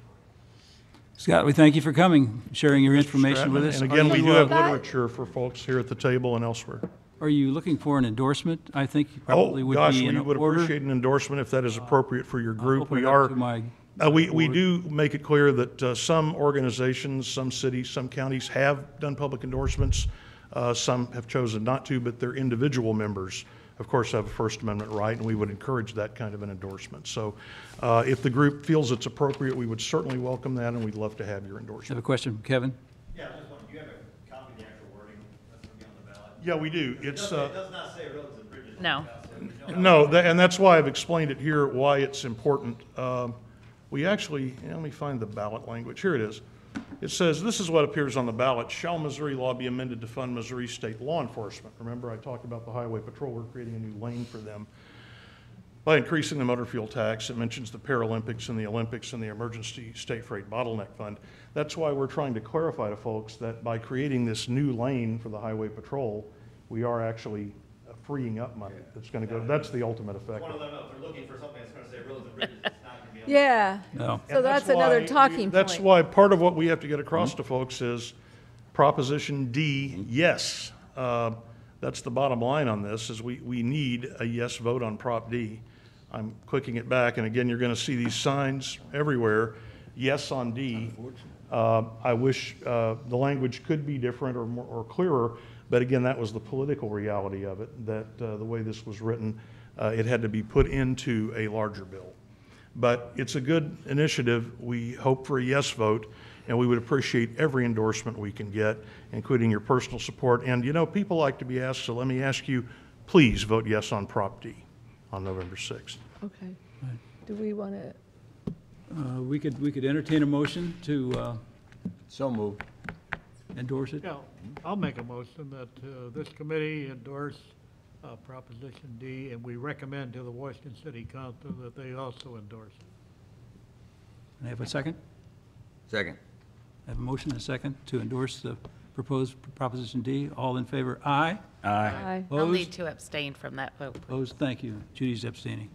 Scott, we thank you for coming, sharing your information with Stratton. us. And again, Are we you, do have Scott? literature for folks here at the table and elsewhere. Are you looking for an endorsement? I think you probably Oh, would gosh, be in we would order. appreciate an endorsement if that is appropriate for your group. open We it up are, to my we board. do make it clear that some organizations, some cities, some counties have done public endorsements. Some have chosen not to, but their individual members, of course, have a First Amendment right, and we would encourage that kind of an endorsement. So if the group feels it's appropriate, we would certainly welcome that, and we'd love to have your I have endorsement. a question from Kevin. Yeah, I just wondering, do you have a copy of the actual wording that's going to be on the ballot? Yeah, we do. It It's, does not say roads and bridges. No. no, and that's why I've explained it here, why it's important. We actually, let me find the ballot language. Here it is. It says, this is what appears on the ballot. Shall Missouri law be amended to fund Missouri state law enforcement? Remember, I talked about the highway patrol. We're creating a new lane for them. By increasing the motor fuel tax, it mentions the Paralympics and the Olympics and the emergency state freight bottleneck fund. That's why we're trying to clarify to folks that by creating this new lane for the highway patrol, we are actually freeing up money that's going to go. That's the ultimate effect. One of them, if they're looking for something that's going to say roads and bridges, it's not going to be on. Yeah. No. So And that's why another talking That's point. why part of what we have to get across to folks is Proposition D, yes. That's the bottom line on this, is we need a yes vote on Prop D. I'm clicking it back, and again, you're going to see these signs everywhere, yes on D. I wish the language could be different or more, or clearer, but again, that was the political reality of it, that the way this was written, it had to be put into a larger bill. But it's a good initiative. We hope for a yes vote, and we would appreciate every endorsement we can get, including your personal support. And you know, people like to be asked, so let me ask you, please vote yes on Prop D on November 6th. Okay. Do we want to, We could entertain a motion to So moved. endorse it. Yeah, I'll make a motion that this committee endorse Proposition D, and we recommend to the Washington City Council that they also endorse it. Can I have a second? Second. I have a motion and a second to endorse the proposed Proposition D. All in favor, aye. Aye. aye. I'll Opposed? need to abstain from that vote. Opposed, thank you. Judy's abstaining.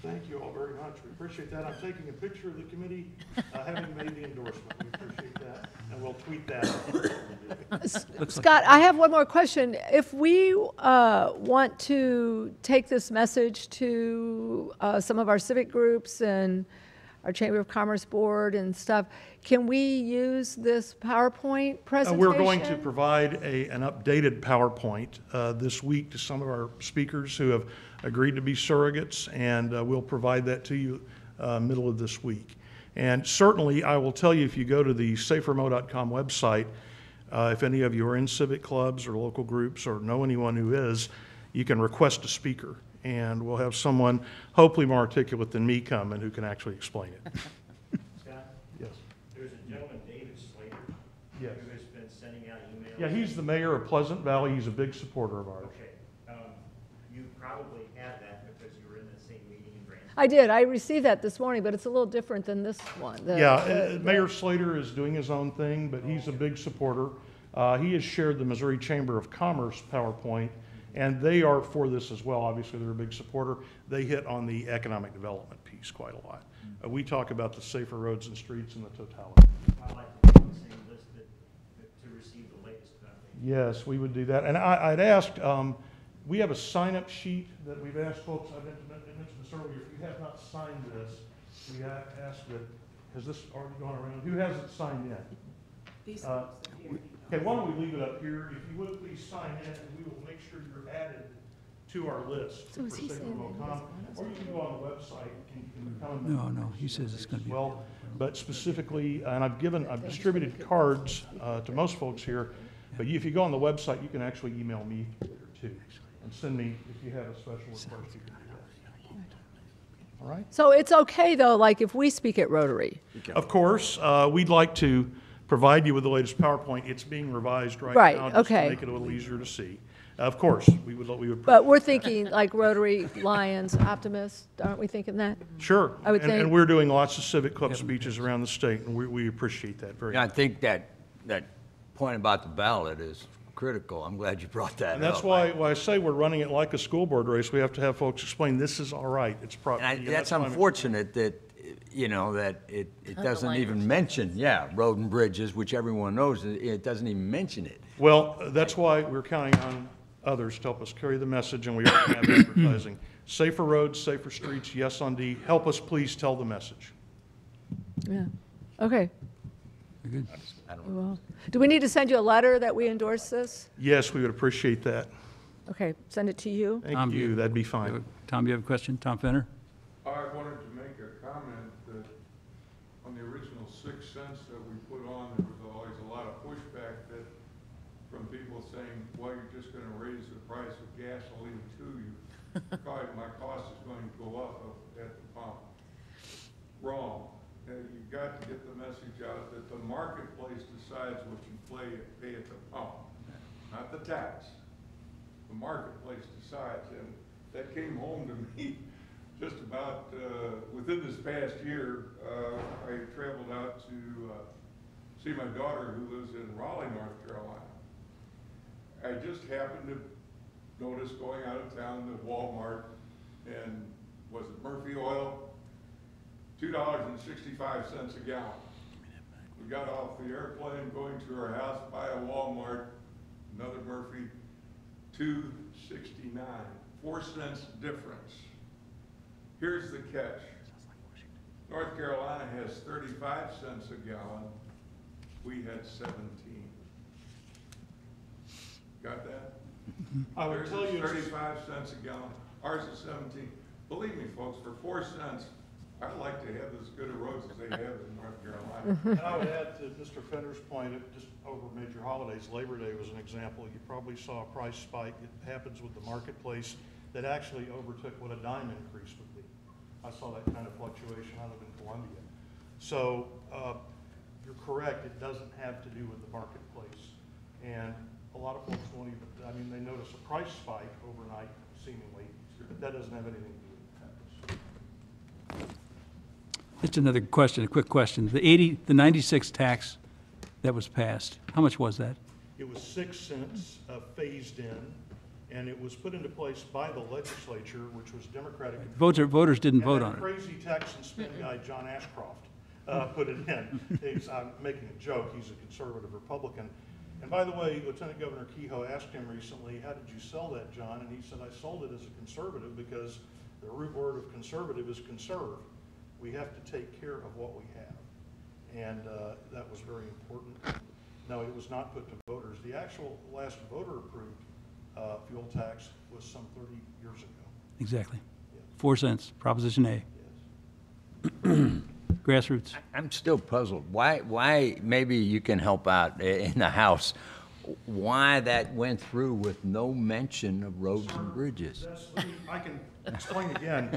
Thank you all very much. We appreciate that. I'm taking a picture of the committee having made the endorsement. We appreciate that, and we'll tweet that. Scott, I have one more question. If we want to take this message to some of our civic groups and our Chamber of Commerce Board and stuff, can we use this PowerPoint presentation? We're going to provide an updated PowerPoint this week to some of our speakers who have agreed to be surrogates, and we'll provide that to you middle of this week. And certainly, I will tell you, if you go to the safermo.com website, if any of you are in civic clubs or local groups or know anyone who is, you can request a speaker, and we'll have someone hopefully more articulate than me come and who can actually explain it. Scott, Yes. there's a gentleman, David Slater, Yes. who has been sending out emails. Yeah, he's the mayor of Pleasant Valley. He's a big supporter of ours. Okay, you probably had that because you were in the same meeting in Branson. I did. I received that this morning, but it's a little different than this one. Mayor Slater is doing his own thing, but he's a big supporter. He has shared the Missouri Chamber of Commerce PowerPoint, and they are for this as well. Obviously, they're a big supporter. They hit on the economic development piece quite a lot. We talk about the safer roads and streets and the totality. I like to be on the same list to receive the latest updates. Yes, we would do that. And I'd ask, we have a sign-up sheet that we've asked folks, I mentioned this earlier, if you have not signed this, we ask that, has this already gone around? Who hasn't signed in? These Okay, why don't we leave it up here? If you would, please sign in, and we will make sure you're added to our list So for is he saying that he Safer.com. doesn't Or you can go on the website and you can become a member. No, he says it's gonna be. Well, but specifically, and I've distributed cards to most folks here, but if you go on the website, you can actually email me there too, and send me, if you have a special request, you can do that. All right? So it's okay, though, like if we speak at Rotary? Of course, we'd like to provide you with the latest PowerPoint. It's being revised right Right, now, just to okay. make it a little easier to see. Of course, we would. But we're thinking like Rotary, Lions, Optimists, aren't we thinking that? Sure. I would And think- we're doing lots of civic club speeches around the state, and we appreciate that very Yeah, I much. think that point about the ballot is critical. I'm glad you brought that up. And that's why I say we're running it like a school board race. We have to have folks explain, this is all right, it's And property. that's unfortunate that, that it doesn't even mention, road and bridges, which everyone knows, it doesn't even mention it. Well, that's why we're counting on others to help us carry the message, and we already have advertising. Safer roads, safer streets, yes on D. Help us please tell the message. Yeah, okay. Very good. Well, do we need to send you a letter that we endorse this? Yes, we would appreciate that. Okay, send it to you. Thank Tom, you, that'd be fine. Tom, you have a question? Tom Fenner? I wanted to make a comment that on the original 6 cents that we put on, there was always a lot of pushback that from people saying, well, you're just gonna raise the price of gasoline too. My cost is going to go up at the pump. Wrong. You've got to get the message out that the marketplace decides what you pay at the pump, not the tax. The marketplace decides, and that came home to me just about within this past year. I traveled out to see my daughter who lives in Raleigh, North Carolina. I just happened to notice going out of town to Walmart, and was it Murphy Oil? $2.65 a gallon. We got off the airplane, going to our house, by a Walmart, another Murphy, $2.69, 4 cents difference. Here's the catch. North Carolina has 35 cents a gallon. We had 17. Got that? I would tell you, 35 cents a gallon. Ours is 17. Believe me, folks, for 4 cents, I'd like to have as good a roads as they have in North Carolina. and I would add to Mr. Fenner's point, just over major holidays, Labor Day was an example. You probably saw a price spike. It happens with the marketplace that actually overtook what a dime increase would be. I saw that kind of fluctuation. I live in Columbia. So you're correct, it doesn't have to do with the marketplace. And a lot of folks won't even, they notice a price spike overnight, seemingly, but that doesn't have anything to do with the tax. Just another question, a quick question. The 96 tax that was passed, how much was that? It was 6 cents phased in, and it was put into place by the legislature, which was Democratic. Voters didn't vote on And it. that crazy tax and spend guy, John Ashcroft, put it in. I'm making a joke, he's a conservative Republican. And by the way, Lieutenant Governor Kehoe asked him recently, how did you sell that, John? And he said, I sold it as a conservative because the root word of conservative is conserve. We have to take care of what we have. And that was very important. No, it was not put to voters. The actual last voter-approved fuel tax was some 30 years ago. Exactly. Yes. 4 cents, Proposition A. Yes. Grassroots. I'm still puzzled. Why, maybe you can help out in the House, why that went through with no mention of roads and bridges? I can explain again.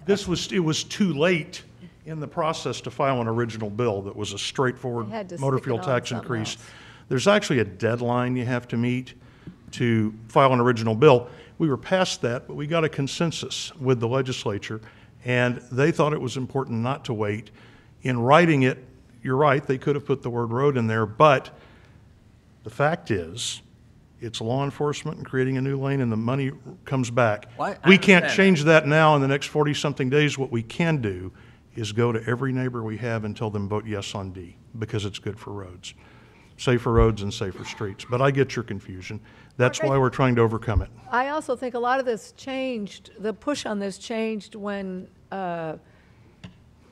It was too late in the process to file an original bill that was a straightforward They had to motor stick it fuel on tax something increase. else. There's actually a deadline you have to meet to file an original bill. We were past that, but we got a consensus with the legislature, and they thought it was important not to wait. In writing it, you're right, they could have put the word road in there, but the fact is, it's law enforcement and creating a new lane, and the money comes back. Well, I We can't understand change that now in the next 40-something days. What we can do is go to every neighbor we have and tell them vote yes on D, because it's good for roads. safer roads and safer streets. But I get your confusion. That's why we're trying to overcome it. I also think a lot of this changed, the push on this changed when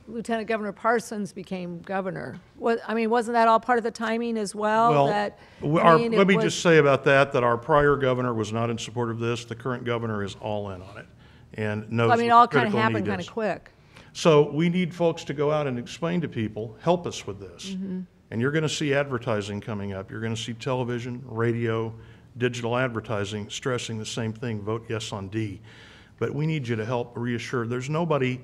Lieutenant Governor Parsons became governor. I mean, wasn't that all part of the timing as well? Well, That, let me just say about that our prior governor was not in support of this. The current governor is all in on it and knows I mean, what all the kind of critical happened need kind is. of quick. So we need folks to go out and explain to people, help us with this. Mm-hmm. And you're going to see advertising coming up. You're going to see television, radio, digital advertising stressing the same thing, vote yes on D. But we need you to help reassure. There's nobody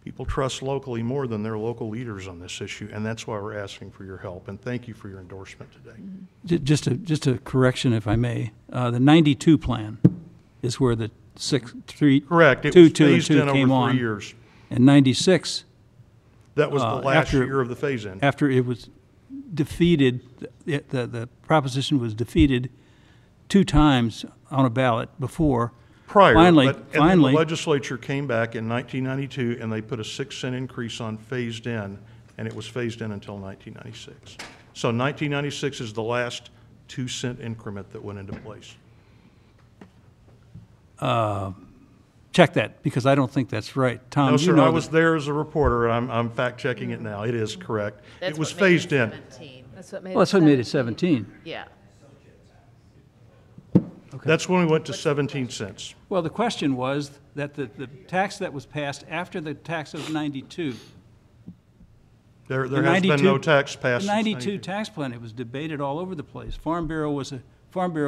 people trust locally more than their local leaders on this issue, and that's why we're asking for your help. And thank you for your endorsement today. Just a correction, if I may. The 92 plan is where the 3, Correct. It 2, was 2, and phased 2 in came over on. 3 years. And 96, That was the last after- year of the phase-in. after it was defeated, the proposition was defeated 2 times on a ballot before. Prior, Finally, but, and then the finally, legislature came back in 1992 and they put a 6-cent increase on phased in, and it was phased in until 1996. So 1996 is the last 2-cent increment that went into place. check that, because I don't think that's right. Tom, No, you sir, know I that- was there as a reporter, and I'm fact-checking it now. It is correct. It was phased in. That's what made Well, that's what made it 17. Yeah. That's when we went to 17 cents. Well, the question was that the tax that was passed after the tax of 92. There the has been 92 no tax passed The since 92 tax plan, it was debated all over the place. Farm Bureau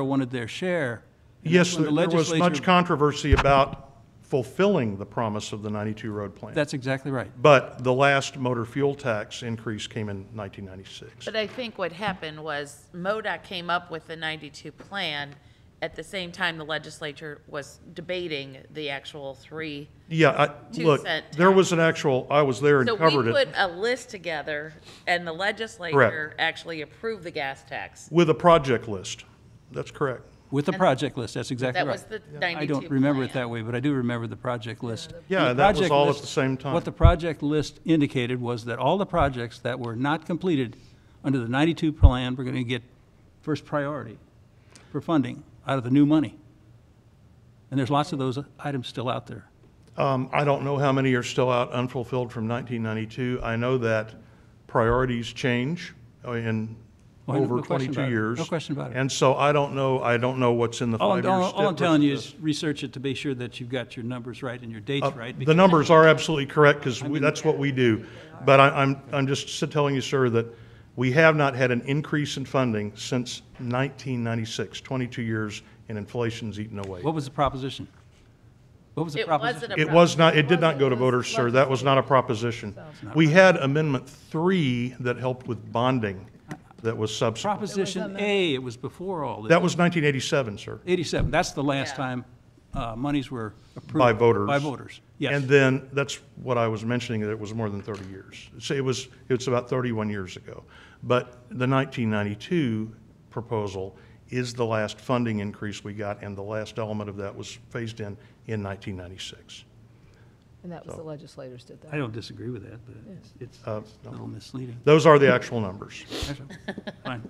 wanted their share. And Yes, that's when there the was much legislature- controversy about fulfilling the promise of the 92 road plan. That's exactly right. But the last motor fuel tax increase came in 1996. But I think what happened was MoDOT came up with the 92 plan at the same time the legislature was debating the actual 3. Yeah, 2 look, cent there tax. was an actual, I was there and So we covered put it a list together and the legislature actually approved the gas tax. with a project list. That's correct. With the project list, that's exactly That right. was the 92 I don't remember it plan. that way, but I do remember the project list. Yeah, The that was project all at list- the same time. What the project list indicated was that all the projects that were not completed under the 92 plan were going to get first priority for funding out of the new money. And there's lots of those items still out there. I don't know how many are still out unfulfilled from 1992. I know that priorities change in Well, no over question 22 about it. years. No question about it. And so I don't know what's in the All five-year step. I'm telling you versus is research it to be sure that you've got your numbers right and your dates this. right. The because- numbers are absolutely correct because that's what we do. But I'm just telling you, sir, that we have not had an increase in funding since 1996, 22 years, and inflation's eaten away. What was the proposition? What was the It proposition? wasn't a It was not, it did not go to voters, sir. That was not a proposition. We had Amendment 3 that helped with bonding that was subsequent. Proposition A, it was before all this. That was 1987, sir. 87, that's the last Yeah. time monies were approved. By voters. By voters, yes. And then, that's what I was mentioning, that it was more than 30 years. So it's about 31 years ago. But the 1992 proposal is the last funding increase we got, and the last element of that was phased in 1996. And that was the legislators did I that. don't disagree with that, but it's a little misleading. Those are the actual numbers. That's fine.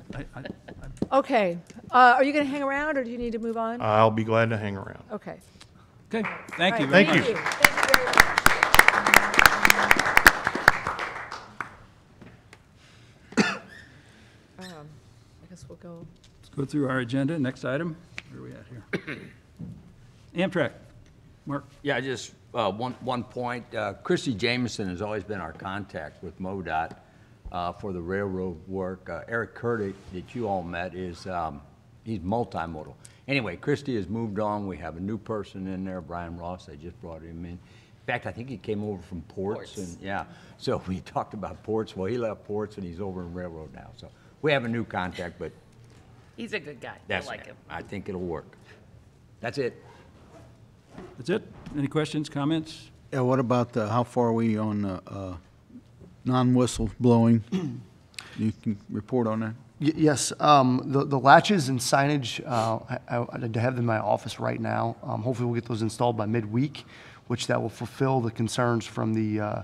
Okay, are you going to hang around, or do you need to move on? I'll be glad to hang around. Okay. Okay, thank you. All Thank right, very you. much. Thank you very much. I guess we'll go. Let's go through our agenda. Next item, where are we at here? Amtrak. Mark? Yeah, just one point. Christy Jameson has always been our contact with MoDOT for the railroad work. Eric Curdy, that you all met, is he's multimodal. Anyway, Christy has moved on. We have a new person in there, Brian Ross. I just brought him in. In fact, I think he came over from Ports. And yeah, so we talked about Ports. Well, he left Ports and he's over in railroad now. So we have a new contact, but He's a good guy. I that's like him. I think it'll work. That's it. That's it? Any questions, comments? Yeah, what about how far are we on non-whistle blowing? You can report on that? Yes, the latches and signage, I have them in my office right now. Hopefully we'll get those installed by midweek, which that will fulfill the concerns from the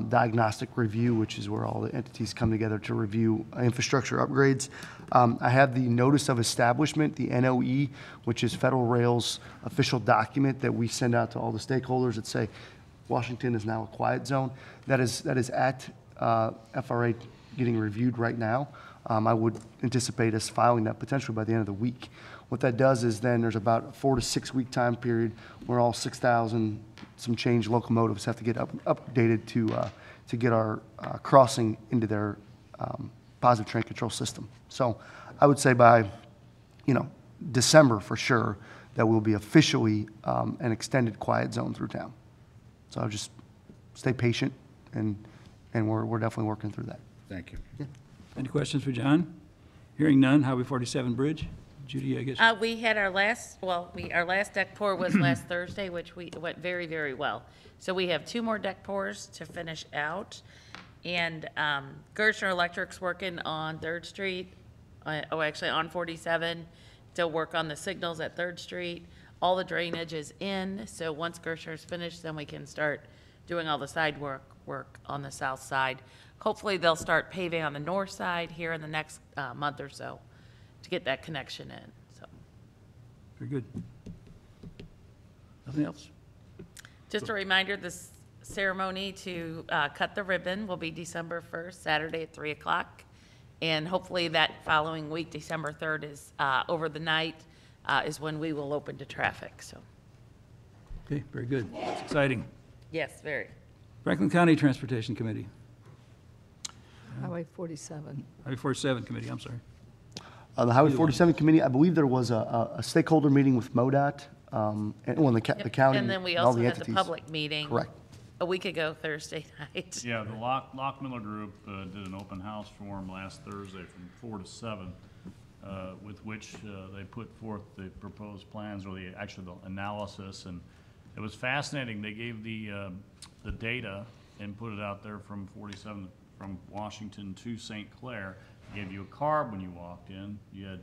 diagnostic review, which is where all the entities come together to review infrastructure upgrades. I have the notice of establishment, the NOE, which is Federal Rail's official document that we send out to all the stakeholders that say Washington is now a quiet zone. That is at FRA getting reviewed right now. I would anticipate us filing that potentially by the end of the week. What that does is then there's about a 4 to 6 week time period where all 6,000 some change locomotives have to get updated to get our crossing into their positive train control system. So I would say by, December for sure, that we'll be officially an extended quiet zone through town. So I'll just stay patient, and we're definitely working through that. Thank you. Any questions for John? Hearing none, Highway 47 Bridge. Judy, I guess. We had our last, our last deck pour was last Thursday, which went very, very well. So we have 2 more deck pours to finish out. And Gershner Electric's working on 3rd Street, actually on 47, to work on the signals at 3rd Street. All the drainage is in, so once Gershner's finished, then we can start doing all the side work on the south side. Hopefully, they'll start paving on the north side here in the next month or so to get that connection in, so. Very good. Nothing else? Just a reminder, this ceremony to cut the ribbon will be December 1st, Saturday at 3 o'clock. And hopefully that following week, December 3rd, is over the night, is when we will open to traffic, so. Okay, very good. It's exciting. Yes, very. Franklin County Transportation Committee. Highway 47. Highway 47 Committee, I'm sorry. The Highway 47 Committee, I believe there was a stakeholder meeting with MoDOT, and the county. And then we all also the had the entities. public meeting. Correct. A week ago Thursday night. Yeah, the Lockmiller Group did an open house forum last Thursday from 4 to 7, with which they put forth the proposed plans, or the analysis, and it was fascinating. They gave the data and put it out there from 47, from Washington to St. Clair. They gave you a card when you walked in. You had,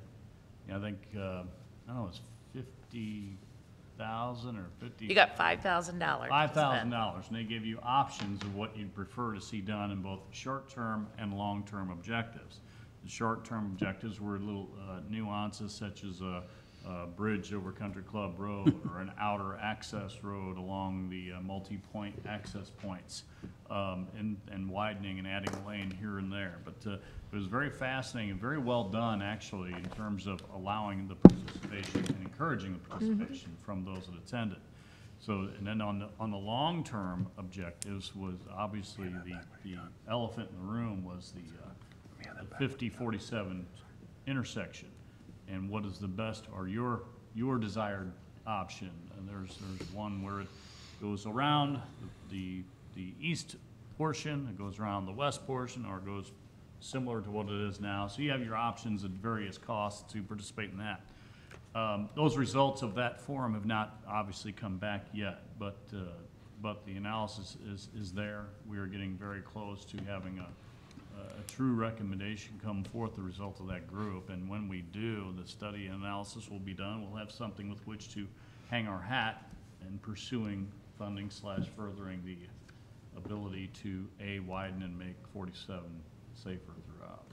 I think, I don't know, it's 50,000 or 50. You got $5,000. $5,000, and they give you options of what you'd prefer to see done in both short-term and long-term objectives. The short-term objectives were little nuances such as a bridge over Country Club Road or an outer access road along the multi-point access points, and widening and adding a lane here and there. But it was very fascinating and very well done, actually, in terms of allowing the participation and encouraging the participation from those that attended. So, and then on the long-term objectives was obviously the elephant in the room was the 50-47 intersection, and what is the best or your desired option. And there's one where it goes around the east portion, it goes around the west portion, or it goes similar to what it is now. So you have your options at various costs to participate in that. Those results of that forum have not obviously come back yet, but the analysis is there. We are getting very close to having a true recommendation come forth, the result of that group. And when we do, the study and analysis will be done. We'll have something with which to hang our hat in pursuing funding / furthering the ability to widen and make 47 safer throughout.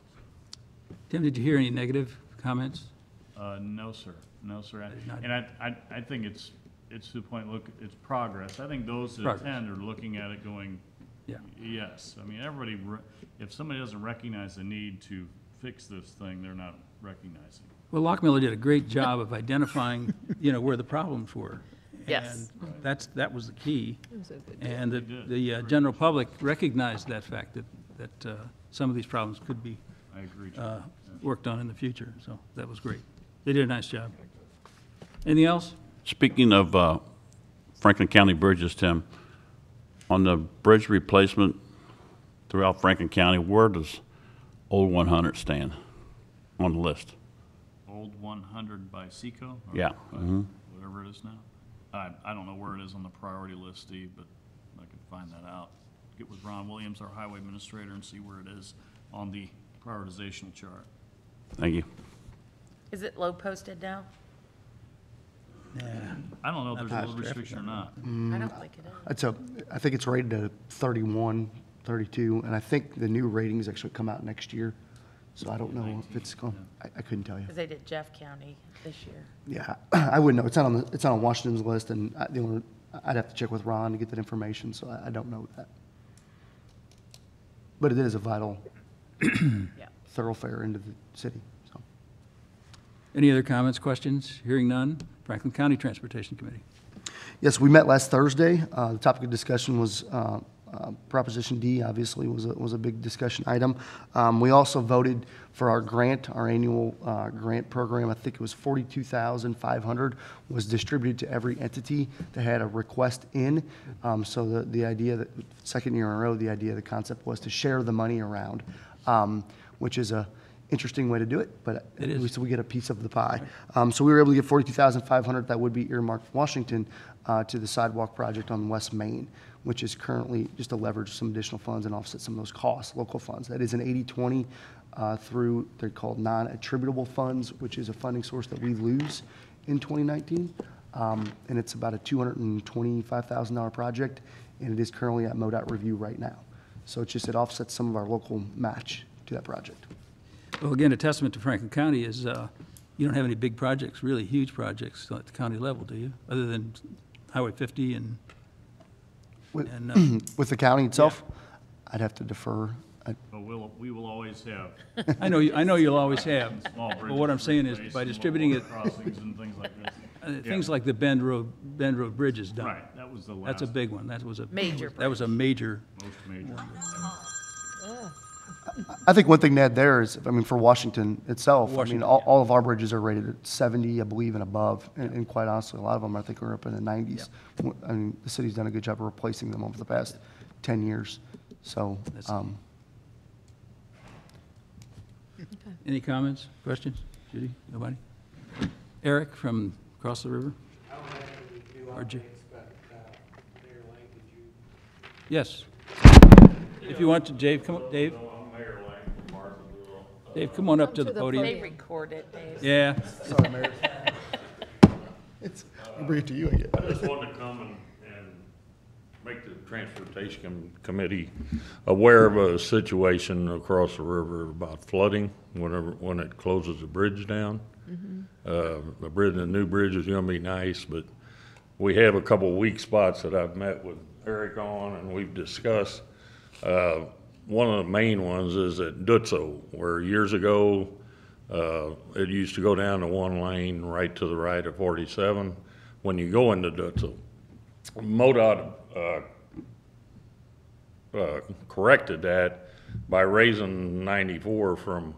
Tim, did you hear any negative comments? No, sir. No, sir. And I think it's to the point, look, it's progress. I think those that attend are looking at it going, yeah. Yes. I mean, everybody, if somebody doesn't recognize the need to fix this thing, they're not recognizing. Well, Lockmiller did a great job of identifying, where the problems were. Yes. And that was the key. It was a good deal. And the general public recognized that fact that some of these problems could be I agree. worked on in the future. So that was great. They did a nice job. Anything else? Speaking of Franklin County bridges, Tim, on the bridge replacement throughout Franklin County, where does Old 100 stand on the list? Old 100 by Seco? Yeah. Whatever it is now. I don't know where it is on the priority list, Steve, but I could find that out. Get with Ron Williams, our highway administrator, and see where it is on the prioritizational chart. Thank you. Is it low posted now? I don't know if there's a load restriction or not. I don't think it is. I think it's rated at 31, 32, and I think the new ratings actually come out next year. So I don't know if it's going, I couldn't tell you. Because they did Jeff County this year. Yeah, I wouldn't know. It's not on Washington's list, and I'd have to check with Ron to get that information, so I don't know that. But it is a vital Yeah. thoroughfare into the city, so. Any other comments, questions? Hearing none. Franklin County Transportation Committee. Yes, we met last Thursday. The topic of discussion was Proposition D, obviously, was a big discussion item. We also voted for our grant, our annual grant program. I think it was $42,500 was distributed to every entity that had a request in. So the idea that, second year in a row, the concept was to share the money around, which is a interesting way to do it, but at least we get a piece of the pie. So we were able to get $42,500 that would be earmarked from Washington to the sidewalk project on West Main, which is currently just to leverage some additional funds and offset some of those costs, local funds. That is an 80-20 through, they're called non-attributable funds, which is a funding source that we lose in 2019. And it's about a $225,000 project, and it is currently at MoDOT review right now. So it's just, it offsets some of our local match to that project. Well, again, a testament to Franklin County is you don't have any big projects, really huge projects at the county level, do you? Other than Highway 50 and With the county itself, I'd have to defer. But we will always have I know you'll always have. small But bridges. what I'm saying is replaced by and distributing it, Crossings and things like this. things like the Bend Road Bridge is done. Right, that was the last. That's a big one. That was a Major That was a major. Most major. I think one thing to add there is, I mean, for Washington itself, I mean, Washington, all of our bridges are rated at 70, I believe, and above. And quite honestly, a lot of them, I think, are up in the 90s. I mean, the city's done a good job of replacing them over the past 10 years. So, Any comments, questions? Judy, nobody? Eric from across the river? I don't have any new RJ. updates, but Mayor Lang, did you? Yes. If you want to, Dave, come up, Dave. Dave, come on up to the podium. They record it, Dave. Yeah. sorry, Mayor. I'll bring it to you again. I just wanted to come and make the Transportation Committee aware of a situation across the river about flooding when it closes the bridge down. The new bridge is gonna be nice, but we have a couple weak spots that I've met with Eric on and we've discussed. One of the main ones is at Dutso, where years ago, it used to go down to one lane right to the right of 47 when you go into Dutso. MoDOT corrected that by raising 94 from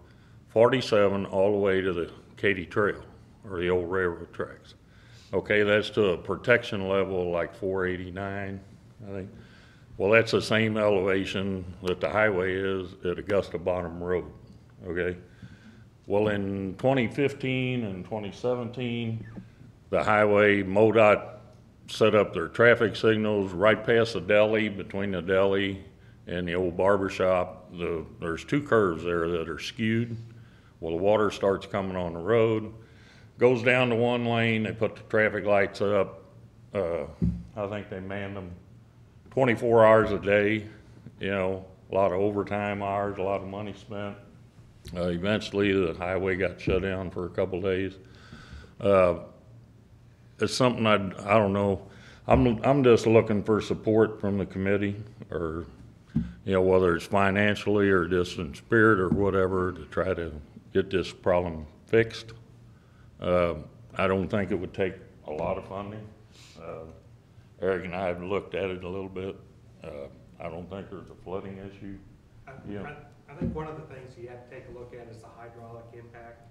47 all the way to the Katy Trail, or the old railroad tracks. Okay, that's to a protection level like 489, I think. Well, that's the same elevation that the highway is at Augusta Bottom Road, okay? Well, in 2015 and 2017, the highway, MoDOT set up their traffic signals right past the deli, between the deli and the old barber shop. There's two curves there that are skewed. Well, the water starts coming on the road, goes down to one lane, they put the traffic lights up. I think they manned them 24 hours a day, you know, a lot of overtime hours, a lot of money spent. Eventually, the highway got shut down for a couple of days. It's something I don't know. I'm just looking for support from the committee, or, you know, whether it's financially or just in spirit or whatever, to try to get this problem fixed. I don't think it would take a lot of funding. Eric and I have looked at it a little bit. I don't think there's a flooding issue. I think one of the things you have to take a look at is the hydraulic impact.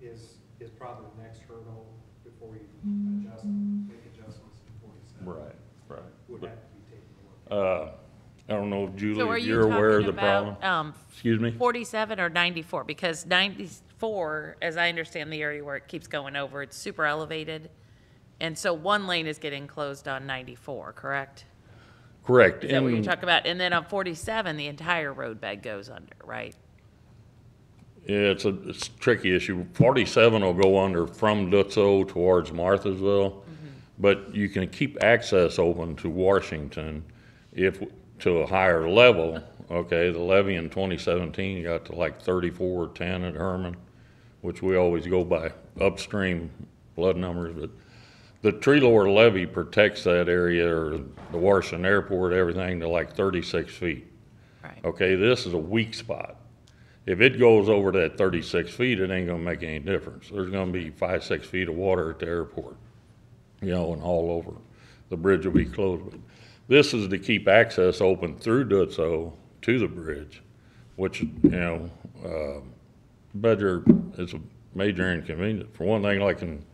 Is probably the next hurdle before you make adjustments to 47. Right. Would have to be taken a look at. I don't know, Julie, So are if you you're aware of talking the problem. about, Excuse me? 47 or 94? Because 94, as I understand the area where it keeps going over, it's super elevated. And so one lane is getting closed on 94, correct? Correct. Is that what you're talking about? And then on 47, the entire roadbed goes under, right? Yeah, it's a tricky issue. 47 will go under from Dutzo towards Marthasville, but you can keep access open to Washington if to a higher level. Okay, the levee in 2017 got to like 3410 at Herman, which we always go by upstream flood numbers, but the tree lower levee protects that area, or the Washington Airport, everything to like 36 feet. Right. Okay, this is a weak spot. If it goes over that 36 feet, it ain't gonna make any difference. There's gonna be 5-6 feet of water at the airport, you know, and all over. The bridge will be closed. But this is to keep access open through Dutzo to the bridge, which, you know, Badger is a major inconvenience. For one thing, like in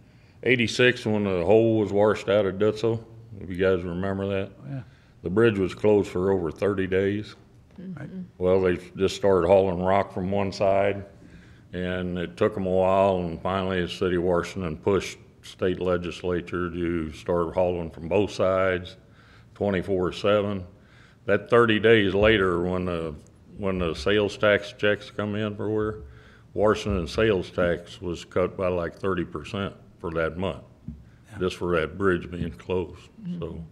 86, when the hole was washed out at Dutzo, if you guys remember that, Yeah. the bridge was closed for over 30 days. Right. Well, they just started hauling rock from one side, and it took them a while, and finally the city of Washington pushed state legislature to start hauling from both sides 24/7. That 30 days later, when the sales tax checks come in for where, Washington sales tax was cut by like 30% for that month, just for that bridge being closed. So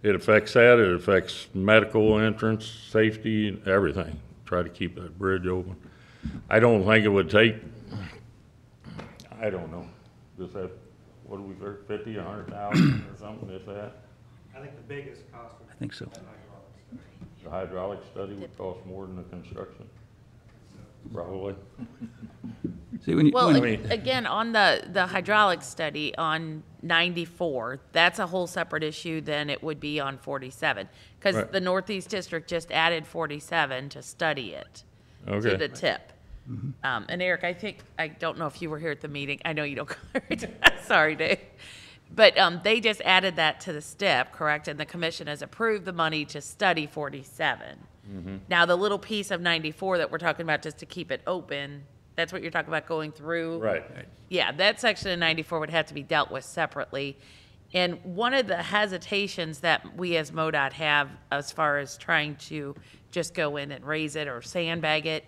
it affects that. It affects medical entrance, safety, everything. Try to keep that bridge open. I don't think it would take, I don't know, just that, what do we, 50, 100,000 or something, if that? I think the biggest cost would I think so. be the hydraulic study. The hydraulic study would cost more than the construction, probably. See, when you, Well, when- again, on the hydraulic study on 94, that's a whole separate issue than it would be on 47. Because Right. the Northeast District just added 47 to study it, to Okay. the tip. And Eric, I don't know if you were here at the meeting. I know you don't cover it. Sorry, Dave. But they just added that to the STIP, correct? And the commission has approved the money to study 47. Now, the little piece of 94 that we're talking about just to keep it open, that's what you're talking about going through? Right. Yeah, that section of 94 would have to be dealt with separately. And one of the hesitations that we as MoDOT have as far as trying to just go in and raise it or sandbag it,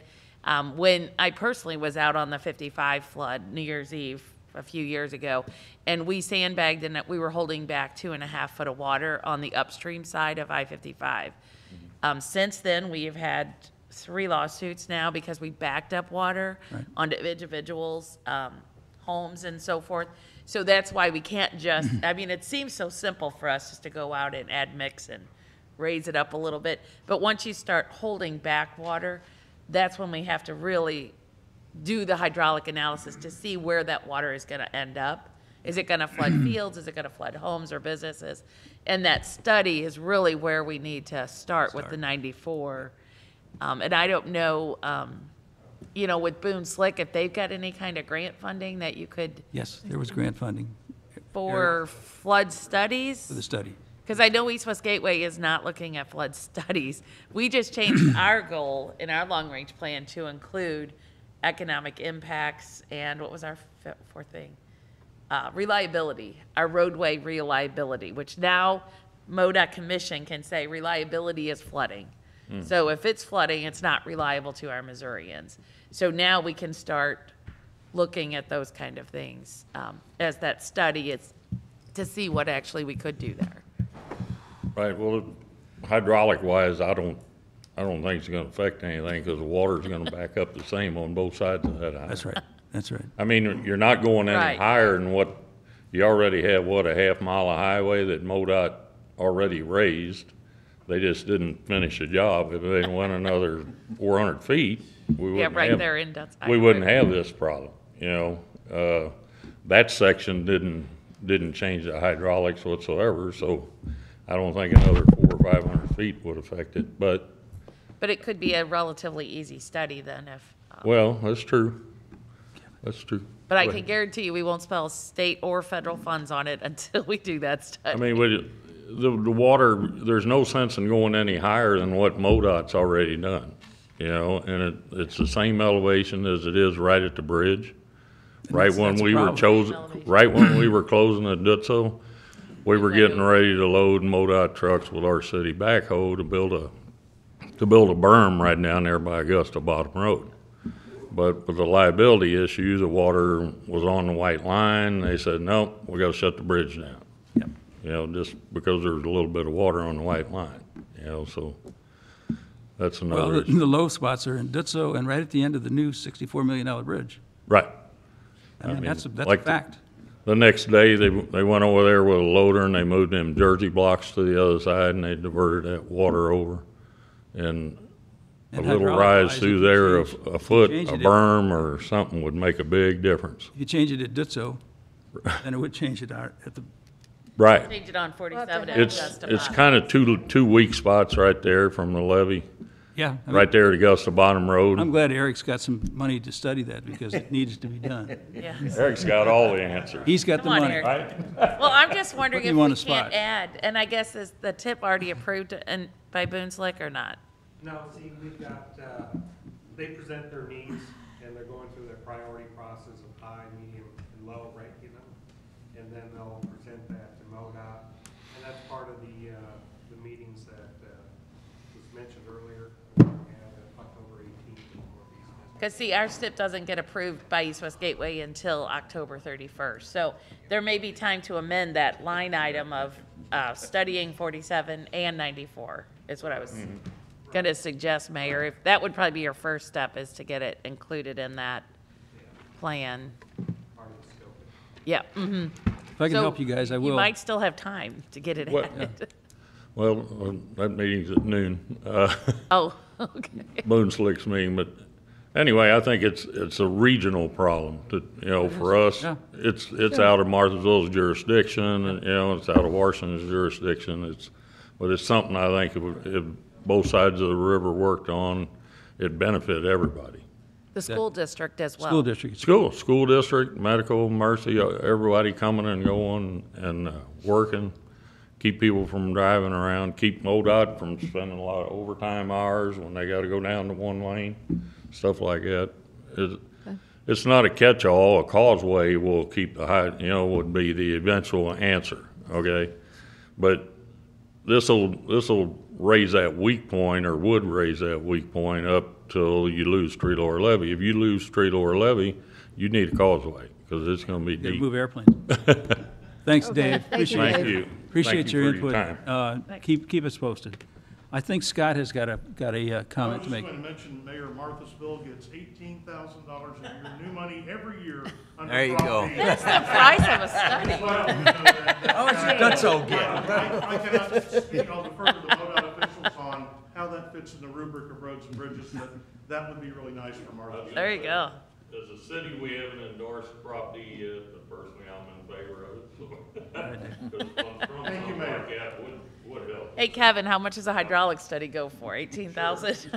when I personally was out on the 55 flood New Year's Eve a few years ago, and we sandbagged and we were holding back 2.5 foot of water on the upstream side of I-55. Since then, we have had 3 lawsuits now because we backed up water onto individuals' homes and so forth. So that's why we can't just, I mean, it seems so simple for us just to go out and add mix and raise it up a little bit. But once you start holding back water, that's when we have to really do the hydraulic analysis to see where that water is going to end up. Is it going to flood fields? Is it going to flood homes or businesses? And that study is really where we need to start with the 94. And I don't know, you know, with Boone Slick, if they've got any kind of grant funding that you could, yes, there was grant funding for flood studies? for the study. Because I know East West Gateway is not looking at flood studies. We just changed our goal in our long-range plan to include economic impacts and what was our fourth thing? Reliability, our roadway reliability, which now MoDOT Commission can say reliability is flooding. So if it's flooding, it's not reliable to our Missourians. So now we can start looking at those kind of things as that study is to see what actually we could do there. Right, well, hydraulic wise, I don't think it's gonna affect anything, because the water's gonna back up the same on both sides of that highway. That's right, that's right. I mean, you're not going any Right. higher than what, you already have, what, a half mile of highway that MoDOT already raised. They just didn't finish the job. If they went another 400 feet, we Yeah, wouldn't right have, there in Dutz. we wouldn't have this problem, you know? That section didn't change the hydraulics whatsoever, so I don't think another 400 or 500 feet would affect it, but, But it could be a relatively easy study then if, well, that's true. That's true. but I can guarantee you we won't spell state or federal funds on it until we do that study. I mean, the water, there's no sense in going any higher than what MoDOT's already done, you know, and it's the same elevation as it is right at the bridge. Right when that's a we were problem. chosen, right when we were closing at Dutzo, we were getting ready to load MoDOT trucks with our city backhoe to build a berm right down there by Augusta Bottom Road. But with the liability issue, the water was on the white line. They said, no, we got to shut the bridge down. Yep. You know, just because there's a little bit of water on the white line, you know, so that's Well, another the issue. low spots are in Dutso and right at the end of the new $64 million bridge. Right. I mean, that's a like fact. The next day, they went over there with a loader and they moved them Jersey blocks to the other side and they diverted that water over. And a little hydraulic-wise, rise through if you there, change- a foot, change a it, berm or something would make a big difference. If you change it at Dutso, then it would change it at the, Right. Change it on 47 and It's Augusta. kind of two weak spots right there from the levee, yeah. I mean, right there at Augusta Bottom Road. I'm glad Eric's got some money to study that because it needs to be done. Yeah. Eric's got all the answers. He's got the Come on, money. Eric. Well, I'm just wondering Put if you on we the can't spot. add, and I guess is the tip already approved and by Boone Slick or not? No, see, we've got, they present their needs, and they're going through their priority process of high, medium, and low, right, you know? And then they'll present that to MoDOT, and that's part of the meetings that was mentioned earlier. We had October 18th. Because see, our STIP doesn't get approved by East West Gateway until October 31st. So there may be time to amend that line item of studying 47 and 94 is what I was going to suggest, Mayor. If that would probably be your first step, is to get it included in that plan. Yeah. Mm-hmm. If I can help you guys, I will. You might still have time to get it What- added. Well, that meeting's at noon. Oh, okay. Boone Slick's meeting, but anyway, I think it's a regional problem to, you know, for us. Yeah. It's out of Marthasville's jurisdiction, and, you know, it's out of Washington's jurisdiction. But it's something I think if both sides of the river worked on, it'd benefit everybody. The school district as well. School district. School district, medical, Mercy, everybody coming and going and working. Keep people from driving around, keep MoDOT from spending a lot of overtime hours when they gotta go down to one lane, stuff like that. It's not a catch-all. A causeway will keep the high, you know, would be the eventual answer, okay? But this'll raise that weak point, or would raise that weak point up till you lose Street Lower Levee. If you lose Street Lower Levee, you need a causeway, because it's gonna be Gotta deep. move airplanes. Thanks, Dave. Thank you, Appreciate Thank it. you. Appreciate Thank your you input. for your Keep us posted. I think Scott has got a comment to I make. was just going to mention Mayor Marthasville gets $18,000 a year, new money every year. under There you go. Prop D. That's the price of a study. How much did Dutso get? I cannot, I'll defer to the MoDOT officials on how that fits in the rubric of roads and bridges, but that would be really nice for Marthasville. There you go. As a city, we haven't endorsed Prop D yet, but personally, I'm in favor of it, so. Thank you, Mayor. Like that would help. Hey, Kevin, how much does a hydraulic study go for? 18,000?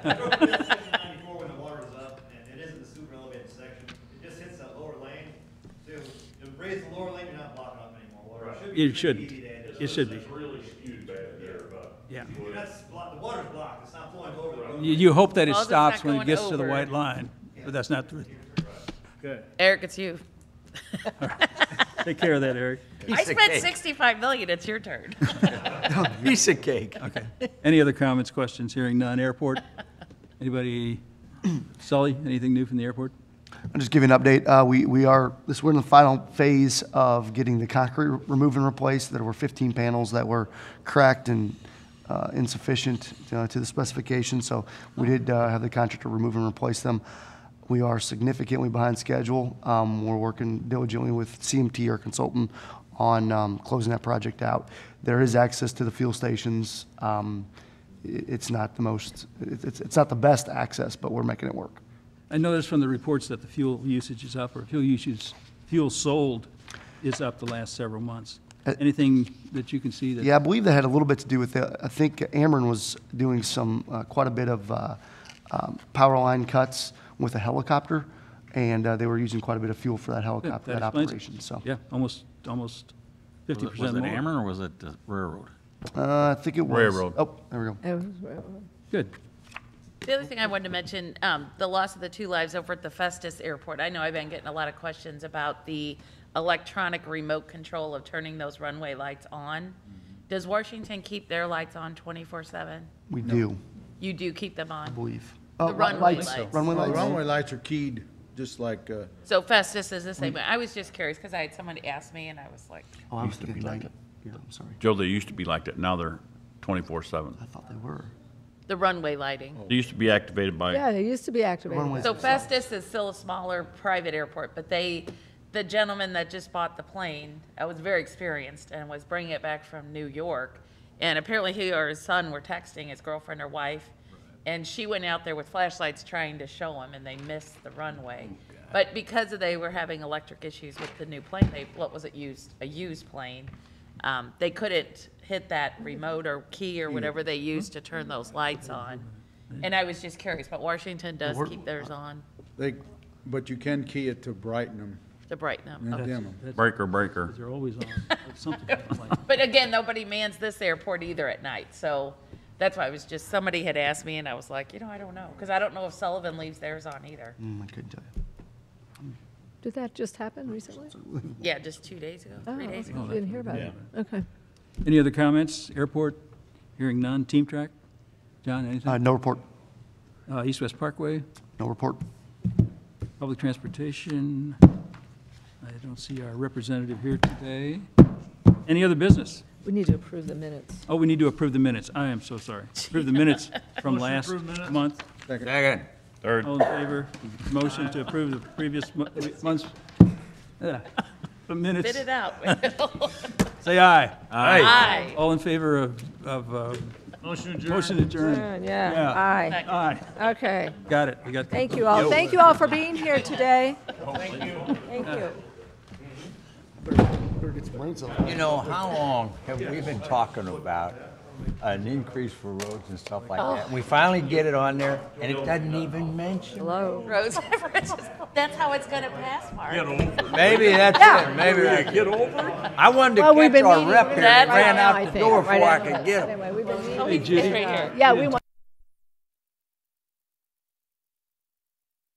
I drove this section 94 when the water was up, and it isn't the super elevated section. It just hits that lower lane. So to raise the lower lane, you're not blocking up any more water. You It should shouldn't. be pretty easy to handle. It should be. It's really skewed back there, but. Yeah. The water's blocked, it's not flowing over the road. You hope that it Well, it's stops not when it going gets to the over. white line, but that's not true. Good. Eric, it's you. Take care of that, Eric. I Piece of spent cake. 65 million, it's your turn. Piece of cake. Okay. Any other comments, questions? Hearing none. Airport? Anybody? Sully, anything new from the airport? I'll just give you an update. We're in the final phase of getting the concrete removed and replaced. There were 15 panels that were cracked and insufficient to the specifications, so we did have the contractor remove and replace them. We are significantly behind schedule. We're working diligently with CMT, our consultant, on closing that project out. There is access to the fuel stations. It's not it's not the best access, but we're making it work. I noticed from the reports that the fuel usage is up, or fuel sold is up the last several months. Anything that you can see that? Yeah, I believe that had a little bit to do with it. I think Ameren was doing quite a bit of power line cuts with a helicopter, and they were using quite a bit of fuel for that helicopter, that explains it. operation. So Yeah, almost 50% Was it more. Ameren or was it the railroad? I think it was. Railroad. Oh, there we go. It was railroad. Good. The other thing I wanted to mention, the loss of the 2 lives over at the Festus Airport. I know I've been getting a lot of questions about the electronic remote control of turning those runway lights on. Does Washington keep their lights on 24/7? We do, You do keep them I on? believe. Oh, The runway lights, lights. runway lights. Runway lights are keyed, just like, So Festus is the same way. I was just curious because I had someone ask me and I was like, Oh, I was Used to thinking be like night. Yeah, I'm sorry. Joe, they used to be like that. Now they're 24/7. I thought they were. the runway lighting. They used to be activated by. Yeah, they used to be activated. Runways. So Festus is still a smaller private airport, but the gentleman that just bought the plane, was very experienced and was bringing it back from New York. And apparently he or his son were texting his girlfriend or wife, and she went out there with flashlights trying to show him, and they missed the runway. But because they were having electric issues with the new plane, a used plane, they couldn't hit that remote or key or whatever they used to turn those lights on. And I was just curious, but Washington does keep theirs on but you can key it to brighten them to brighten them. and dim them. That's- Breaker. They're always on, something like. But again, nobody mans this airport either at night, so that's why somebody had asked me, and I was like, I don't know, because I don't know if Sullivan leaves theirs on either. I couldn't tell you. Did that just happen recently? Yeah, just 2 days ago, 3 days ago. Didn't hear about it. Okay. Any other comments? Airport, hearing none. Team track? John, anything? No report. East-West Parkway, No report. public transportation. I don't see our representative here today. Any other business? We need to approve the minutes. Oh, we need to approve the minutes. I am so sorry. Approve the minutes from Motion to last approve minutes. month. Second. Third. All in favor? Motion to approve the previous month's the minutes. Spit it out. Say aye. Aye. All in favor of Motion adjourned. motion adjourned? Yeah, aye. Aye. Okay. Got it. We got. Thank you all. Thank you all for being here today. Thank you. Thank you. How long have we been talking about an increase for roads and stuff like that? We finally get it on there, and it doesn't even mention. Hello. Roads and bridges. That's how it's gonna pass, Mark. Maybe that's Yeah. it, maybe that's Get over it. I wanted to Well, we've catch been our meeting rep with here them and right ran now, out I the think, door right before I after could this. get him. Anyway, we've been meeting. Hey, Judy. Right here. Yeah, we want